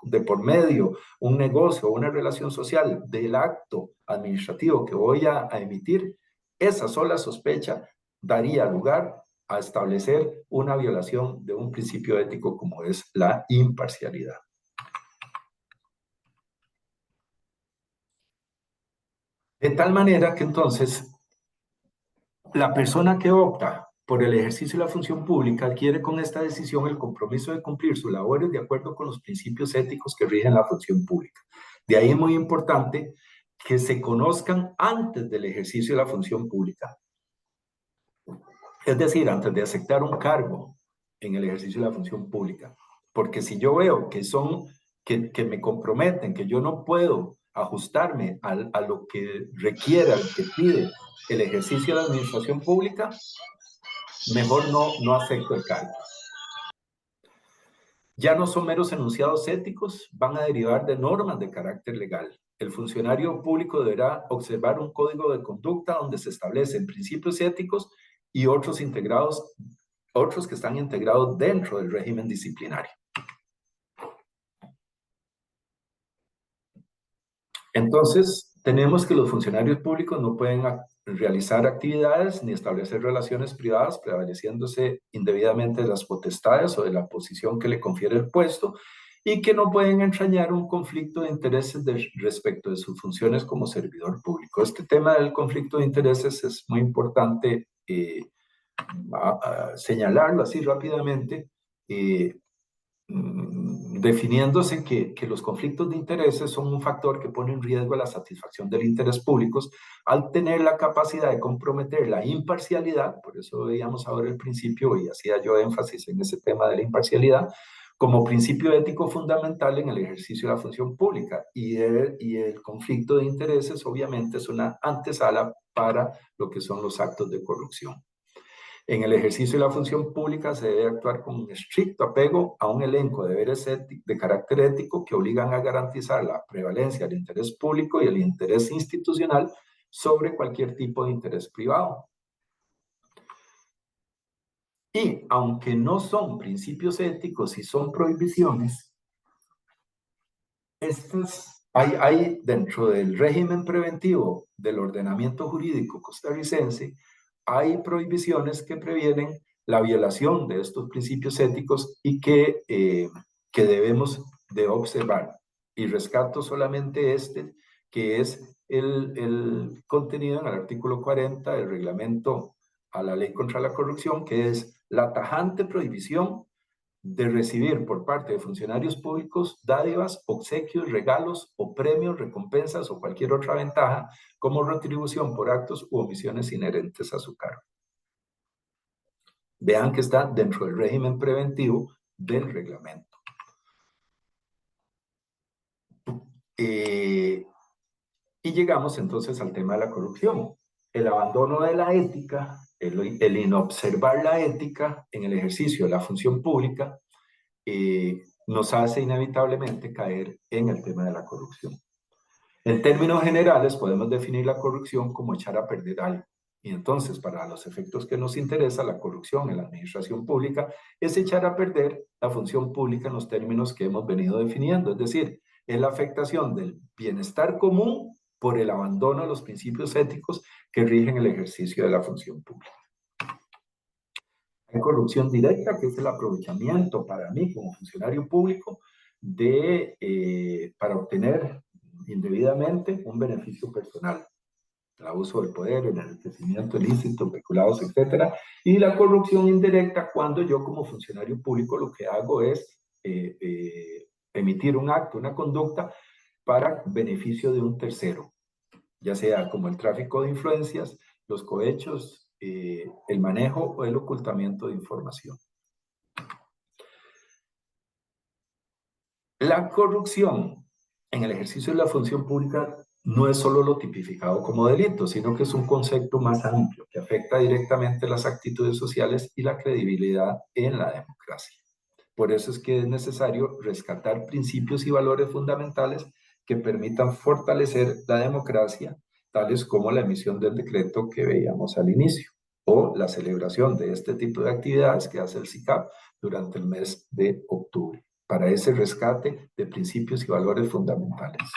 de por medio, un negocio, una relación social del acto administrativo que voy a emitir, esa sola sospecha daría lugar a establecer una violación de un principio ético como es la imparcialidad. De tal manera que entonces la persona que opta por el ejercicio de la función pública adquiere con esta decisión el compromiso de cumplir sus labores de acuerdo con los principios éticos que rigen la función pública. De ahí es muy importante que se conozcan antes del ejercicio de la función pública. Es decir, antes de aceptar un cargo en el ejercicio de la función pública. Porque si yo veo que me comprometen, que yo no puedo ajustarme a lo que requiera, lo que pide el ejercicio de la administración pública, mejor no acepto el cargo. Ya no son meros enunciados éticos, van a derivar de normas de carácter legal. El funcionario público deberá observar un código de conducta donde se establecen principios éticos y otros que están integrados dentro del régimen disciplinario. Entonces, tenemos que los funcionarios públicos no pueden realizar actividades ni establecer relaciones privadas prevaleciéndose indebidamente de las potestades o de la posición que le confiere el puesto y que no pueden entrañar un conflicto de intereses respecto de sus funciones como servidor público. Este tema del conflicto de intereses es muy importante señalarlo así rápidamente, definiéndose que los conflictos de intereses son un factor que pone en riesgo la satisfacción del interés público al tener la capacidad de comprometer la imparcialidad. Por eso veíamos ahora el principio y hacía yo énfasis en ese tema de la imparcialidad como principio ético fundamental en el ejercicio de la función pública, y el conflicto de intereses obviamente es una antesala para lo que son los actos de corrupción. En el ejercicio de la función pública se debe actuar con un estricto apego a un elenco de deberes de carácter ético que obligan a garantizar la prevalencia del interés público y el interés institucional sobre cualquier tipo de interés privado. Y aunque no son principios éticos y son prohibiciones, hay dentro del régimen preventivo del ordenamiento jurídico costarricense, hay prohibiciones que previenen la violación de estos principios éticos y que debemos de observar. Y rescato solamente que es el contenido en el artículo 40 del reglamento a la ley contra la corrupción, que es la tajante prohibición de recibir por parte de funcionarios públicos dádivas, obsequios, regalos o premios, recompensas o cualquier otra ventaja como retribución por actos u omisiones inherentes a su cargo. Vean que está dentro del régimen preventivo del reglamento. Y llegamos entonces al tema de la corrupción. El abandono de la ética, el inobservar la ética en el ejercicio de la función pública, nos hace inevitablemente caer en el tema de la corrupción. En términos generales, podemos definir la corrupción como echar a perder algo. Y entonces, para los efectos que nos interesa, la corrupción en la administración pública es echar a perder la función pública en los términos que hemos venido definiendo. Es decir, es la afectación del bienestar común por el abandono de los principios éticos que rigen el ejercicio de la función pública. Hay corrupción directa, que es el aprovechamiento para mí como funcionario público para obtener indebidamente un beneficio personal. El abuso del poder, el enriquecimiento ilícito, peculados, etc. Y la corrupción indirecta, cuando yo como funcionario público lo que hago es emitir un acto, una conducta para beneficio de un tercero, ya sea como el tráfico de influencias, los cohechos, el manejo o el ocultamiento de información. La corrupción en el ejercicio de la función pública no es solo lo tipificado como delito, sino que es un concepto más amplio que afecta directamente las actitudes sociales y la credibilidad en la democracia. Por eso es que es necesario rescatar principios y valores fundamentales que permitan fortalecer la democracia, tales como la emisión del decreto que veíamos al inicio, o la celebración de este tipo de actividades que hace el SICAP durante el mes de octubre, para ese rescate de principios y valores fundamentales.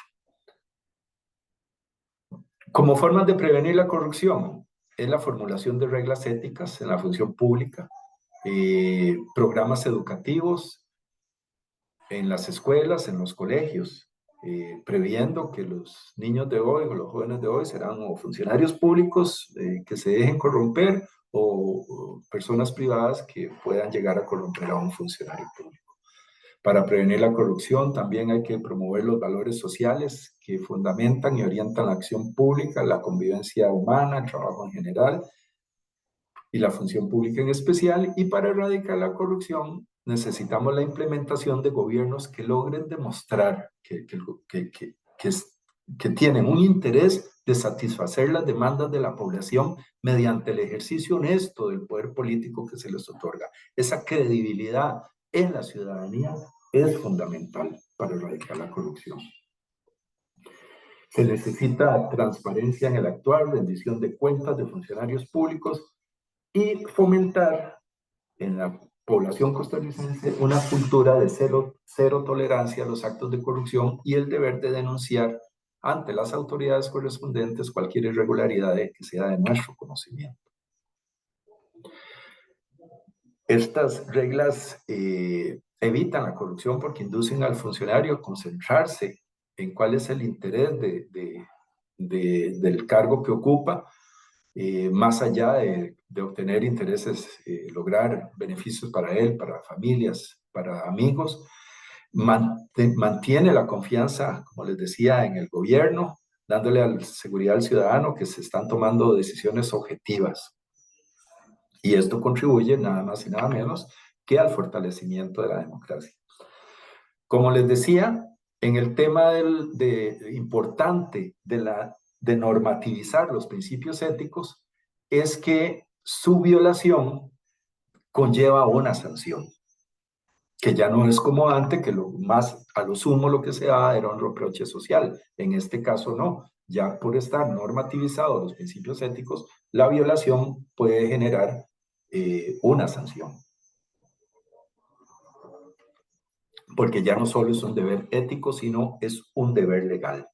Como formas de prevenir la corrupción, es la formulación de reglas éticas en la función pública, programas educativos en las escuelas, en los colegios, previendo que los niños de hoy o los jóvenes de hoy serán o funcionarios públicos que se dejen corromper o personas privadas que puedan llegar a corromper a un funcionario público. Para prevenir la corrupción también hay que promover los valores sociales que fundamentan y orientan la acción pública, la convivencia humana, el trabajo en general y la función pública en especial. Y para erradicar la corrupción necesitamos la implementación de gobiernos que logren demostrar que tienen un interés de satisfacer las demandas de la población mediante el ejercicio honesto del poder político que se les otorga. Esa credibilidad en la ciudadanía es fundamental para erradicar la corrupción. Se necesita transparencia en el actuar, rendición de cuentas de funcionarios públicos y fomentar en la población costarricense una cultura de cero tolerancia a los actos de corrupción y el deber de denunciar ante las autoridades correspondientes cualquier irregularidad que sea de nuestro conocimiento. Estas reglas evitan la corrupción porque inducen al funcionario a concentrarse en cuál es el interés del cargo que ocupa, más allá de obtener intereses, lograr beneficios para él, para familias, para amigos. Mantiene la confianza, como les decía, en el gobierno, dándole a seguridad al ciudadano que se están tomando decisiones objetivas. Y esto contribuye nada más y nada menos que al fortalecimiento de la democracia. Como les decía, en el tema importante de normativizar los principios éticos, es que su violación conlleva una sanción, que ya no es como antes, que a lo sumo lo que se daba era un reproche social. En este caso no, ya por estar normativizados los principios éticos, la violación puede generar una sanción. Porque ya no solo es un deber ético, sino es un deber legal.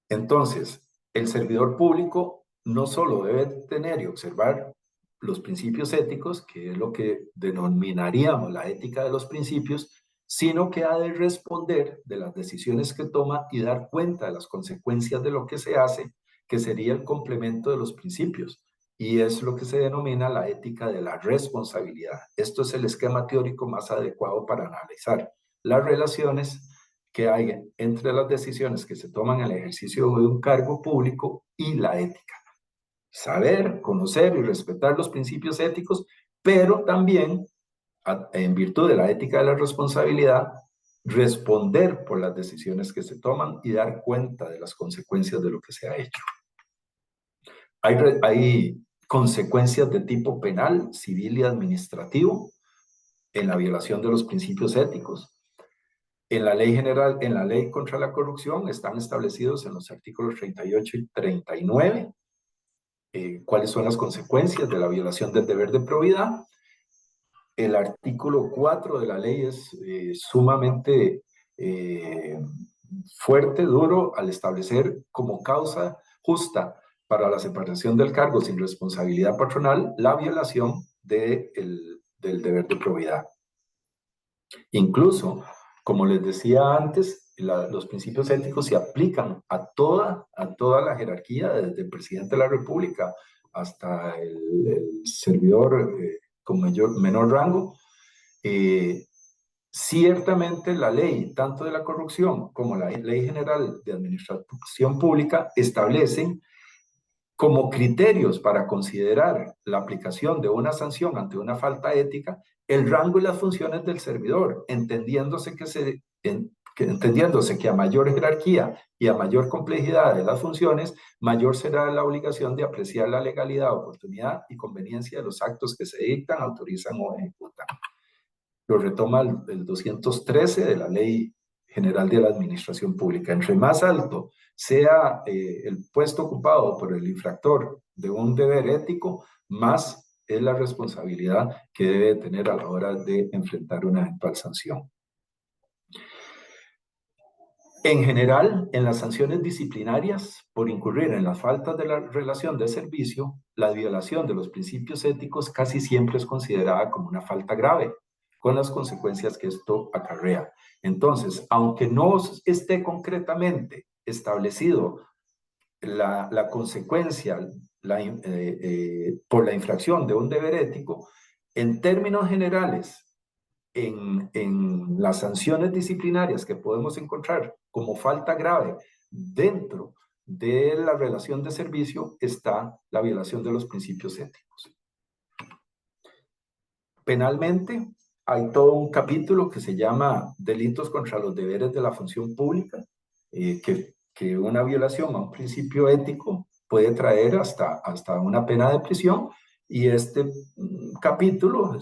Entonces, el servidor público no solo debe tener y observar los principios éticos, que es lo que denominaríamos la ética de los principios, sino que ha de responder de las decisiones que toma y dar cuenta de las consecuencias de lo que se hace, que sería el complemento de los principios. Y es lo que se denomina la ética de la responsabilidad. Esto es el esquema teórico más adecuado para analizar las relaciones que hay entre las decisiones que se toman en el ejercicio de un cargo público y la ética. Saber, conocer y respetar los principios éticos, pero también, en virtud de la ética de la responsabilidad, responder por las decisiones que se toman y dar cuenta de las consecuencias de lo que se ha hecho. Hay consecuencias de tipo penal, civil y administrativo en la violación de los principios éticos. En la ley general, en la ley contra la corrupción, están establecidos en los artículos 38 y 39 cuáles son las consecuencias de la violación del deber de probidad. El artículo 4 de la ley es sumamente fuerte, duro, al establecer como causa justa para la separación del cargo sin responsabilidad patronal la violación del deber de probidad. Incluso, como les decía antes, los principios éticos se aplican a toda la jerarquía, desde el presidente de la República hasta el servidor con menor rango. Ciertamente la ley, tanto de la corrupción como la Ley General de Administración Pública, establecen como criterios para considerar la aplicación de una sanción ante una falta ética el rango y las funciones del servidor, entendiéndose que a mayor jerarquía y a mayor complejidad de las funciones, mayor será la obligación de apreciar la legalidad, oportunidad y conveniencia de los actos que se dictan, autorizan o ejecutan. lo retoma el 213 de la Ley General de la Administración Pública. Entre más alto sea el puesto ocupado por el infractor de un deber ético, más es la responsabilidad que debe tener a la hora de enfrentar una eventual sanción. En general, en las sanciones disciplinarias, por incurrir en las faltas de la relación de servicio, la violación de los principios éticos casi siempre es considerada como una falta grave, con las consecuencias que esto acarrea. Entonces, aunque no esté concretamente establecido la consecuencia por la infracción de un deber ético, en términos generales, en las sanciones disciplinarias que podemos encontrar como falta grave dentro de la relación de servicio está la violación de los principios éticos. Penalmente, hay todo un capítulo que se llama Delitos contra los deberes de la función pública, que una violación a un principio ético puede traer hasta una pena de prisión. Y este capítulo,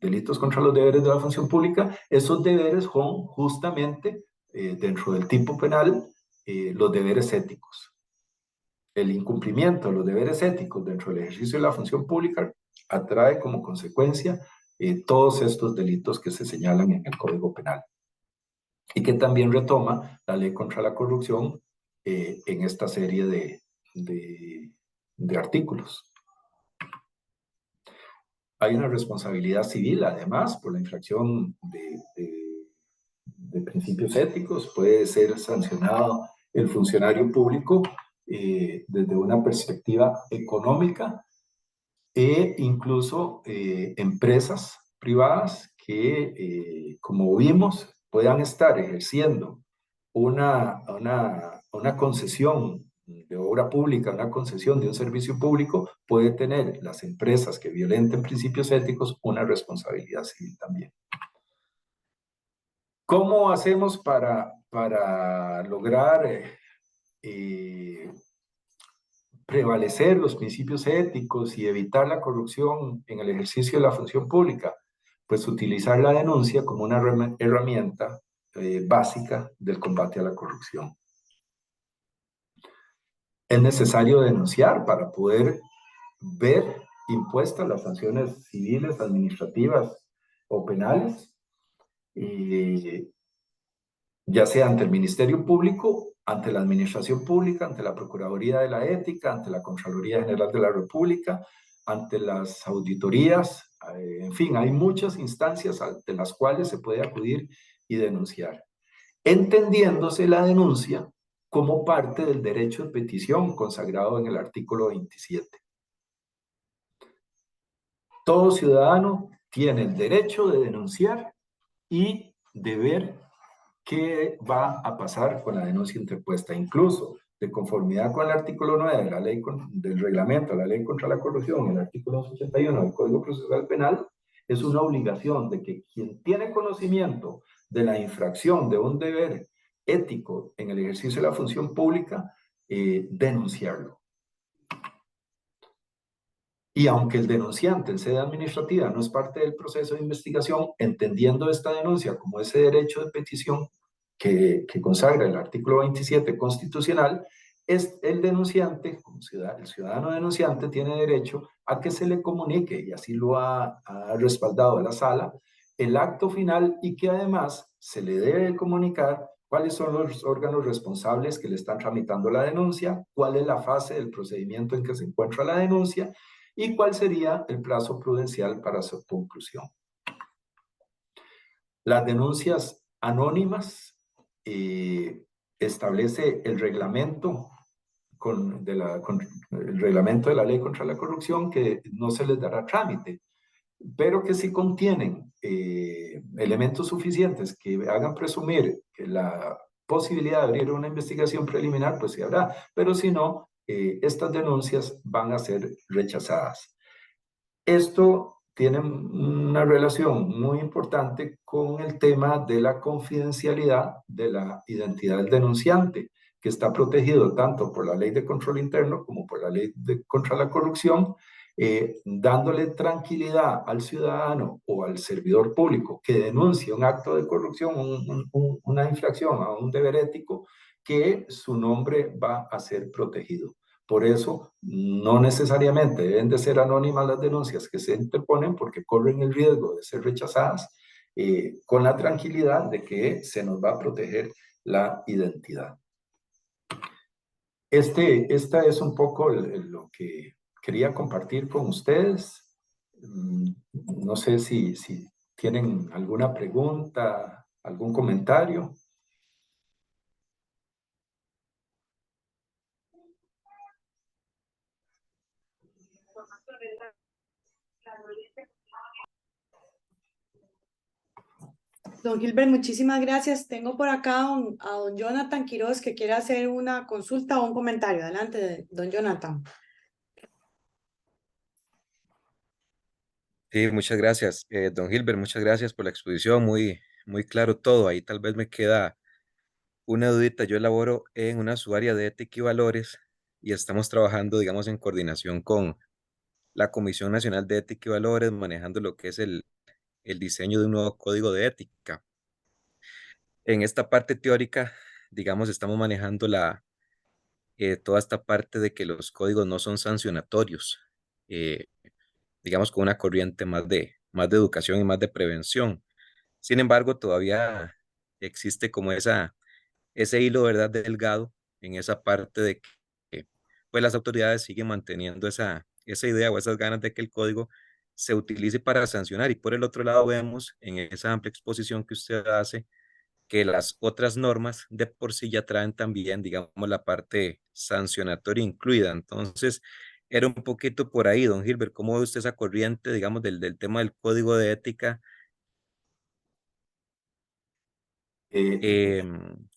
delitos contra los deberes de la función pública, esos deberes son justamente dentro del tipo penal los deberes éticos. El incumplimiento de los deberes éticos dentro del ejercicio de la función pública atrae como consecuencia todos estos delitos que se señalan en el Código Penal y que también retoma la Ley contra la Corrupción en esta serie de artículos. Hay una responsabilidad civil, además, por la infracción de principios éticos. Puede ser sancionado el funcionario público desde una perspectiva económica e incluso empresas privadas que, como vimos, puedan estar ejerciendo una concesión de obra pública, una concesión de un servicio público, puede tener las empresas que violenten principios éticos una responsabilidad civil también. ¿Cómo hacemos para lograr prevalecer los principios éticos y evitar la corrupción en el ejercicio de la función pública? Pues utilizar la denuncia como una herramienta básica del combate a la corrupción. Es necesario denunciar para poder ver impuestas las sanciones civiles, administrativas o penales, ya sea ante el Ministerio Público, ante la Administración Pública, ante la Procuraduría de la Ética, ante la Contraloría General de la República, ante las auditorías, en fin, hay muchas instancias ante las cuales se puede acudir y denunciar, entendiéndose la denuncia como parte del derecho de petición consagrado en el artículo 27. Todo ciudadano tiene el derecho de denunciar y de ver qué va a pasar con la denuncia interpuesta. Incluso, de conformidad con el artículo 9 de la ley del reglamento, la ley contra la corrupción, el artículo 81 del Código Procesal Penal, es una obligación de que quien tiene conocimiento de la infracción de un deber ético en el ejercicio de la función pública, denunciarlo. Y aunque el denunciante en sede administrativa no es parte del proceso de investigación, entendiendo esta denuncia como ese derecho de petición que consagra el artículo 27 constitucional, es el denunciante, como el ciudadano denunciante, tiene derecho a que se le comunique, y así lo ha respaldado la sala, el acto final, y que además se le debe comunicar cuáles son los órganos responsables que le están tramitando la denuncia, cuál es la fase del procedimiento en que se encuentra la denuncia, y cuál sería el plazo prudencial para su conclusión. Las denuncias anónimas establece el reglamento el reglamento de la ley contra la corrupción, que no se les dará trámite, pero que si contienen elementos suficientes que hagan presumir que la posibilidad de abrir una investigación preliminar, pues se habrá, pero si no, estas denuncias van a ser rechazadas. Esto tiene una relación muy importante con el tema de la confidencialidad de la identidad del denunciante, que está protegido tanto por la Ley de Control Interno como por la Ley contra la Corrupción, dándole tranquilidad al ciudadano o al servidor público que denuncie un acto de corrupción, una infracción a un deber ético, que su nombre va a ser protegido. Por eso, no necesariamente deben de ser anónimas las denuncias que se interponen porque corren el riesgo de ser rechazadas, con la tranquilidad de que se nos va a proteger la identidad. Esta es un poco lo que quería compartir con ustedes. No sé si tienen alguna pregunta, algún comentario. Don Gilbert, muchísimas gracias. Tengo por acá a don Jonathan Quiroz que quiere hacer una consulta o un comentario. Adelante, don Jonathan. Sí, muchas gracias, don Gilbert, muchas gracias por la exposición, muy claro todo. Ahí tal vez me queda una dudita. Yo laboro en una subárea de ética y valores y estamos trabajando, digamos, en coordinación con la Comisión Nacional de Ética y Valores, manejando lo que es el diseño de un nuevo código de ética. En esta parte teórica, digamos, estamos manejando toda esta parte de que los códigos no son sancionatorios, eh, digamos, con una corriente más de educación y más de prevención. Sin embargo, todavía existe como ese hilo, ¿verdad?, delgado en esa parte de que pues las autoridades siguen manteniendo esa idea o esas ganas de que el código se utilice para sancionar. Y por el otro lado vemos en esa amplia exposición que usted hace que las otras normas de por sí ya traen también, digamos, la parte sancionatoria incluida. Entonces, era un poquito por ahí, don Gilbert, ¿cómo ve usted esa corriente, digamos, del tema del código de ética,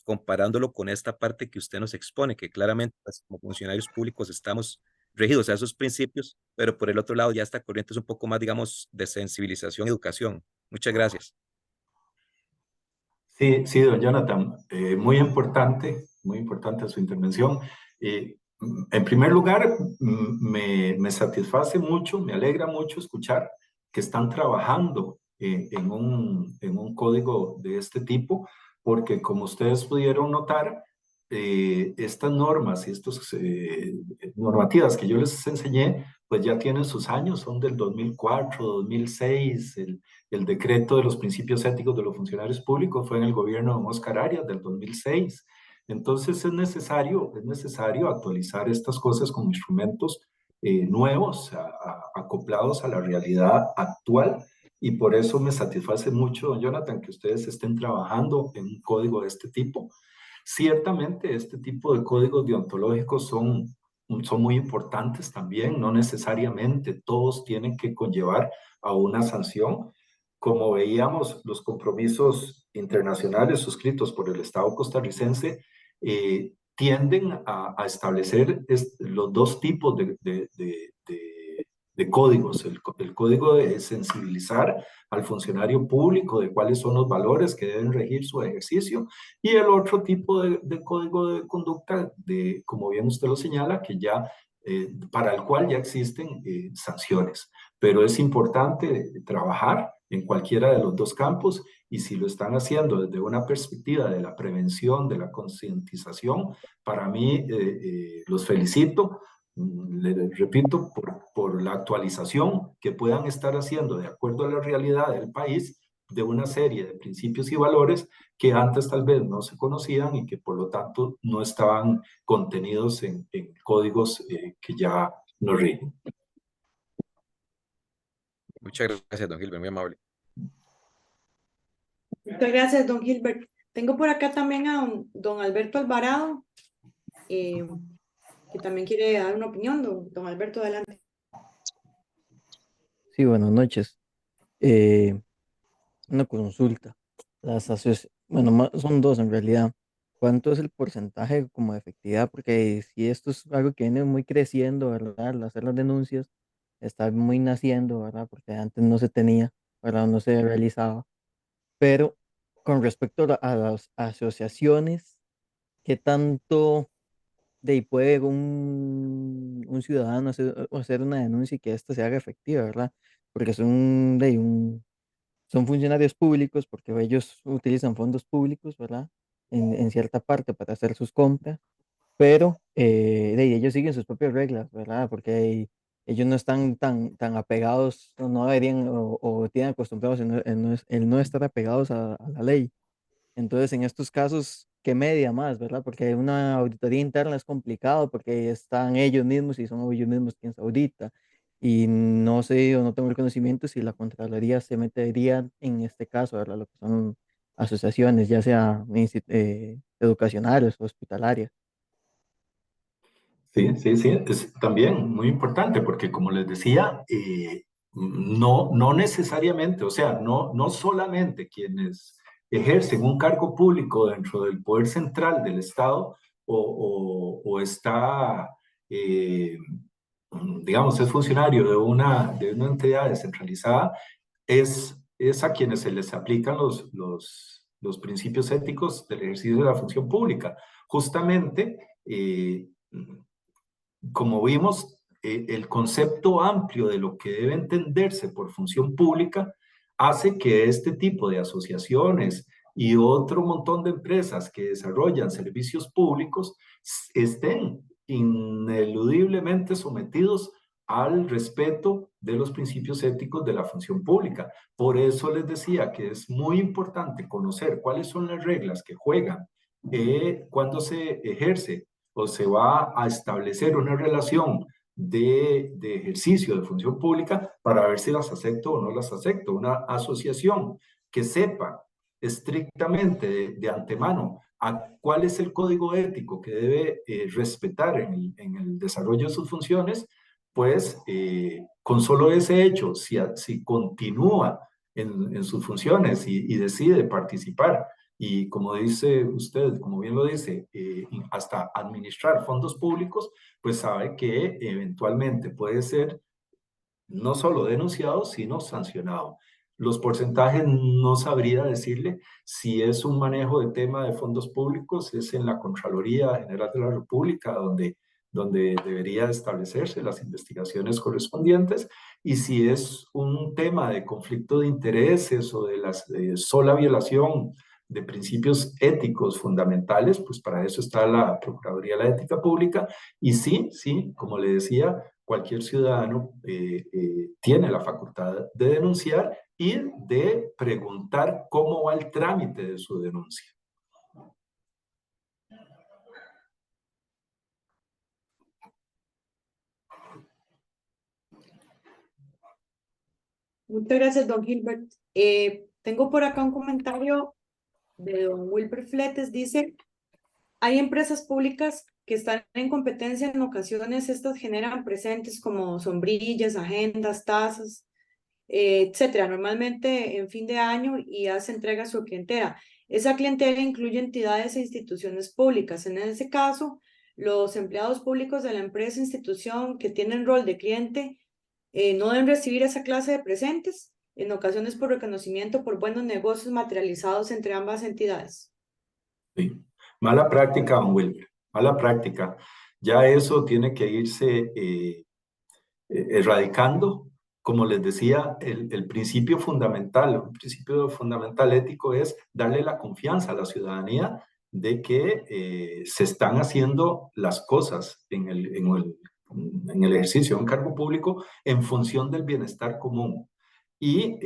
comparándolo con esta parte que usted nos expone, que claramente pues, como funcionarios públicos estamos regidos a esos principios, pero por el otro lado ya esta corriente es un poco más, digamos, de sensibilización y educación? Muchas gracias. Sí, sí, don Jonathan, muy importante su intervención. En primer lugar, me satisface mucho, me alegra mucho escuchar que están trabajando en un código de este tipo, porque como ustedes pudieron notar, estas normas y estas normativas que yo les enseñé, pues ya tienen sus años, son del 2004, 2006, el decreto de los principios éticos de los funcionarios públicos fue en el gobierno de Óscar Arias del 2006. Entonces es necesario actualizar estas cosas con instrumentos nuevos, acoplados a la realidad actual. Y por eso me satisface mucho, Jonathan, que ustedes estén trabajando en un código de este tipo. Ciertamente, este tipo de códigos deontológicos son muy importantes también, no necesariamente todos tienen que conllevar a una sanción. Como veíamos, los compromisos internacionales suscritos por el Estado costarricense tienden a establecer los dos tipos de códigos. El código de sensibilizar al funcionario público de cuáles son los valores que deben regir su ejercicio y el otro tipo de código de conducta, como bien usted lo señala, que ya para el cual ya existen sanciones. Pero es importante trabajar en cualquiera de los dos campos y si lo están haciendo desde una perspectiva de la prevención, de la concientización, para mí los felicito. Les repito, por la actualización que puedan estar haciendo de acuerdo a la realidad del país de una serie de principios y valores que antes tal vez no se conocían y que por lo tanto no estaban contenidos en códigos que ya nos rigen. Muchas gracias, don Gilbert, muy amable. Muchas gracias, don Gilbert. Tengo por acá también a don Alberto Alvarado, que también quiere dar una opinión. Don Alberto, adelante. Sí, buenas noches. Eh, una consulta. Bueno, son dos en realidad. ¿Cuánto es el porcentaje como de efectividad? Porque si esto es algo que viene muy creciendo, ¿verdad? Al hacer las denuncias, está muy naciendo, ¿verdad? Porque antes no se tenía, ¿verdad? No se realizaba. Pero con respecto a las asociaciones, ¿qué tanto de ahí puede un ciudadano hacer una denuncia y que ésta se haga efectiva, ¿verdad? Porque son, de ahí son funcionarios públicos, porque ellos utilizan fondos públicos, ¿verdad? En cierta parte para hacer sus compras, pero de ahí ellos siguen sus propias reglas, ¿verdad? Porque ellos no están tan apegados, no deberían, o tienen acostumbrados el no estar apegados a la ley. Entonces, en estos casos, ¿qué media más, verdad? Porque una auditoría interna es complicado porque están ellos mismos y son ellos mismos quienes audita. Y no sé o no tengo el conocimiento si la Contraloría se metería en este caso, ¿verdad? Lo que son asociaciones, ya sea educacionales o hospitalarias. Sí, sí, sí, es también muy importante porque como les decía, no necesariamente, o sea, no solamente quienes ejercen un cargo público dentro del poder central del Estado o está, eh, digamos, es funcionario de una entidad descentralizada, es a quienes se les aplican los principios éticos del ejercicio de la función pública. Justamente, como vimos, el concepto amplio de lo que debe entenderse por función pública hace que este tipo de asociaciones y otro montón de empresas que desarrollan servicios públicos estén ineludiblemente sometidos al respeto de los principios éticos de la función pública. Por eso les decía que es muy importante conocer cuáles son las reglas que juegan cuando se ejerce o se va a establecer una relación de ejercicio de función pública para ver si las acepto o no las acepto. Una asociación que sepa estrictamente de antemano a cuál es el código ético que debe respetar en el desarrollo de sus funciones, pues con solo ese hecho, si continúa en sus funciones y decide participar y como dice usted, como bien lo dice, hasta administrar fondos públicos, pues sabe que eventualmente puede ser no solo denunciado, sino sancionado. Los porcentajes no sabría decirle si es un manejo de tema de fondos públicos, es en la Contraloría General de la República donde debería establecerse las investigaciones correspondientes, y si es un tema de conflicto de intereses o de la sola violación de principios éticos fundamentales, pues para eso está la Procuraduría de la Ética Pública, y sí, sí, como le decía, cualquier ciudadano tiene la facultad de denunciar y de preguntar cómo va el trámite de su denuncia. Muchas gracias, don Gilbert. Tengo por acá un comentario de don Wilber Fletes. Dice, hay empresas públicas que están en competencia, en ocasiones estas generan presentes como sombrillas, agendas, tazas, etcétera, normalmente en fin de año, y hace entrega a su clientela. Esa clientela incluye entidades e instituciones públicas. En ese caso, los empleados públicos de la empresa o institución que tienen rol de cliente no deben recibir esa clase de presentes, en ocasiones por reconocimiento por buenos negocios materializados entre ambas entidades. Sí. Mala práctica, don Wilber, mala práctica. Ya eso tiene que irse erradicando. Como les decía, el principio fundamental ético es darle la confianza a la ciudadanía de que se están haciendo las cosas en el ejercicio de un cargo público en función del bienestar común. Y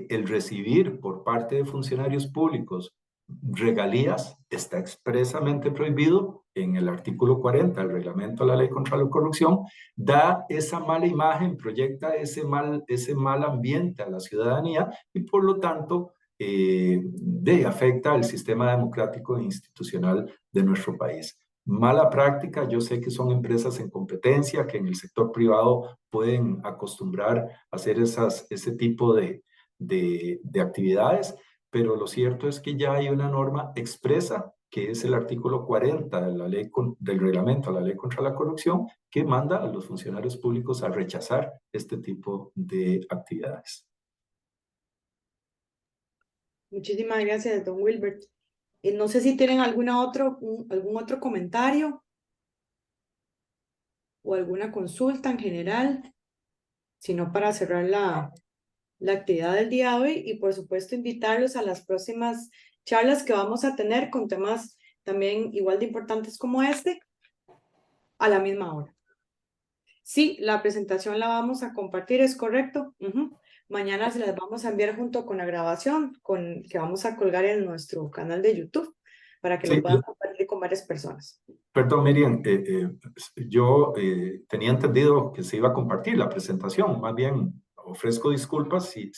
el recibir por parte de funcionarios públicos regalías está expresamente prohibido en el artículo 40 del reglamento de la ley contra la corrupción. Da esa mala imagen, proyecta ese mal ambiente a la ciudadanía y por lo tanto afecta al sistema democrático e institucional de nuestro país. Mala práctica, yo sé que son empresas en competencia, que en el sector privado pueden acostumbrar a hacer ese tipo de actividades, pero lo cierto es que ya hay una norma expresa, que es el artículo 40 de la ley del reglamento a la ley contra la corrupción, que manda a los funcionarios públicos a rechazar este tipo de actividades. Muchísimas gracias, don Wilbert. No sé si tienen algún otro comentario. o alguna consulta en general, sino para cerrar la actividad del día de hoy y por supuesto invitarlos a las próximas charlas que vamos a tener con temas también igual de importantes como este a la misma hora. Sí, la presentación la vamos a compartir, ¿es correcto? Mañana se las vamos a enviar junto con la grabación que vamos a colgar en nuestro canal de YouTube para que Sí, lo puedan compartir con varias personas. perdón, Miriam, yo tenía entendido que se iba a compartir la presentación. Más bien, ofrezco disculpas si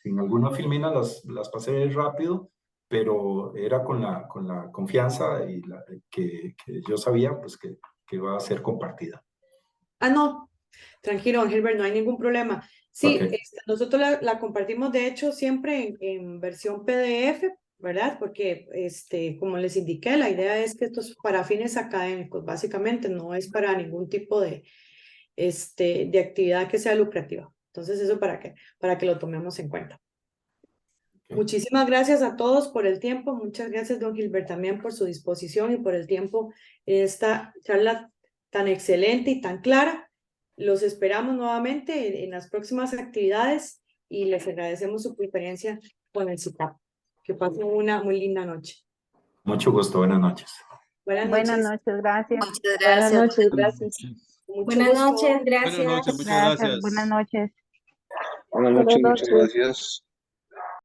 en alguna filmina las pasé rápido, pero era con la confianza y que yo sabía pues, que va a ser compartida. Ah, no, tranquilo, don Gilbert, no hay ningún problema. Sí, Ok. nosotros la compartimos de hecho siempre en versión PDF, ¿verdad? Porque, como les indiqué, la idea es que esto es para fines académicos, básicamente, no es para ningún tipo de actividad que sea lucrativa. Entonces, eso para que lo tomemos en cuenta. Ok. Muchísimas gracias a todos por el tiempo. Muchas gracias, don Gilbert, también por su disposición y por el tiempo en esta charla tan excelente y tan clara. Los esperamos nuevamente en las próximas actividades y les agradecemos su preferencia con el CICAP. Que pasen una muy linda noche. Mucho gusto, buenas noches. Buenas Buenas noches. noches, gracias. Muchas Buenas gracias. noches, gracias. Mucho Buenas gusto. noches, Buenas noches, gracias. muchas Gracias, gracias. buenas noches. Buenas noches, muchas gracias.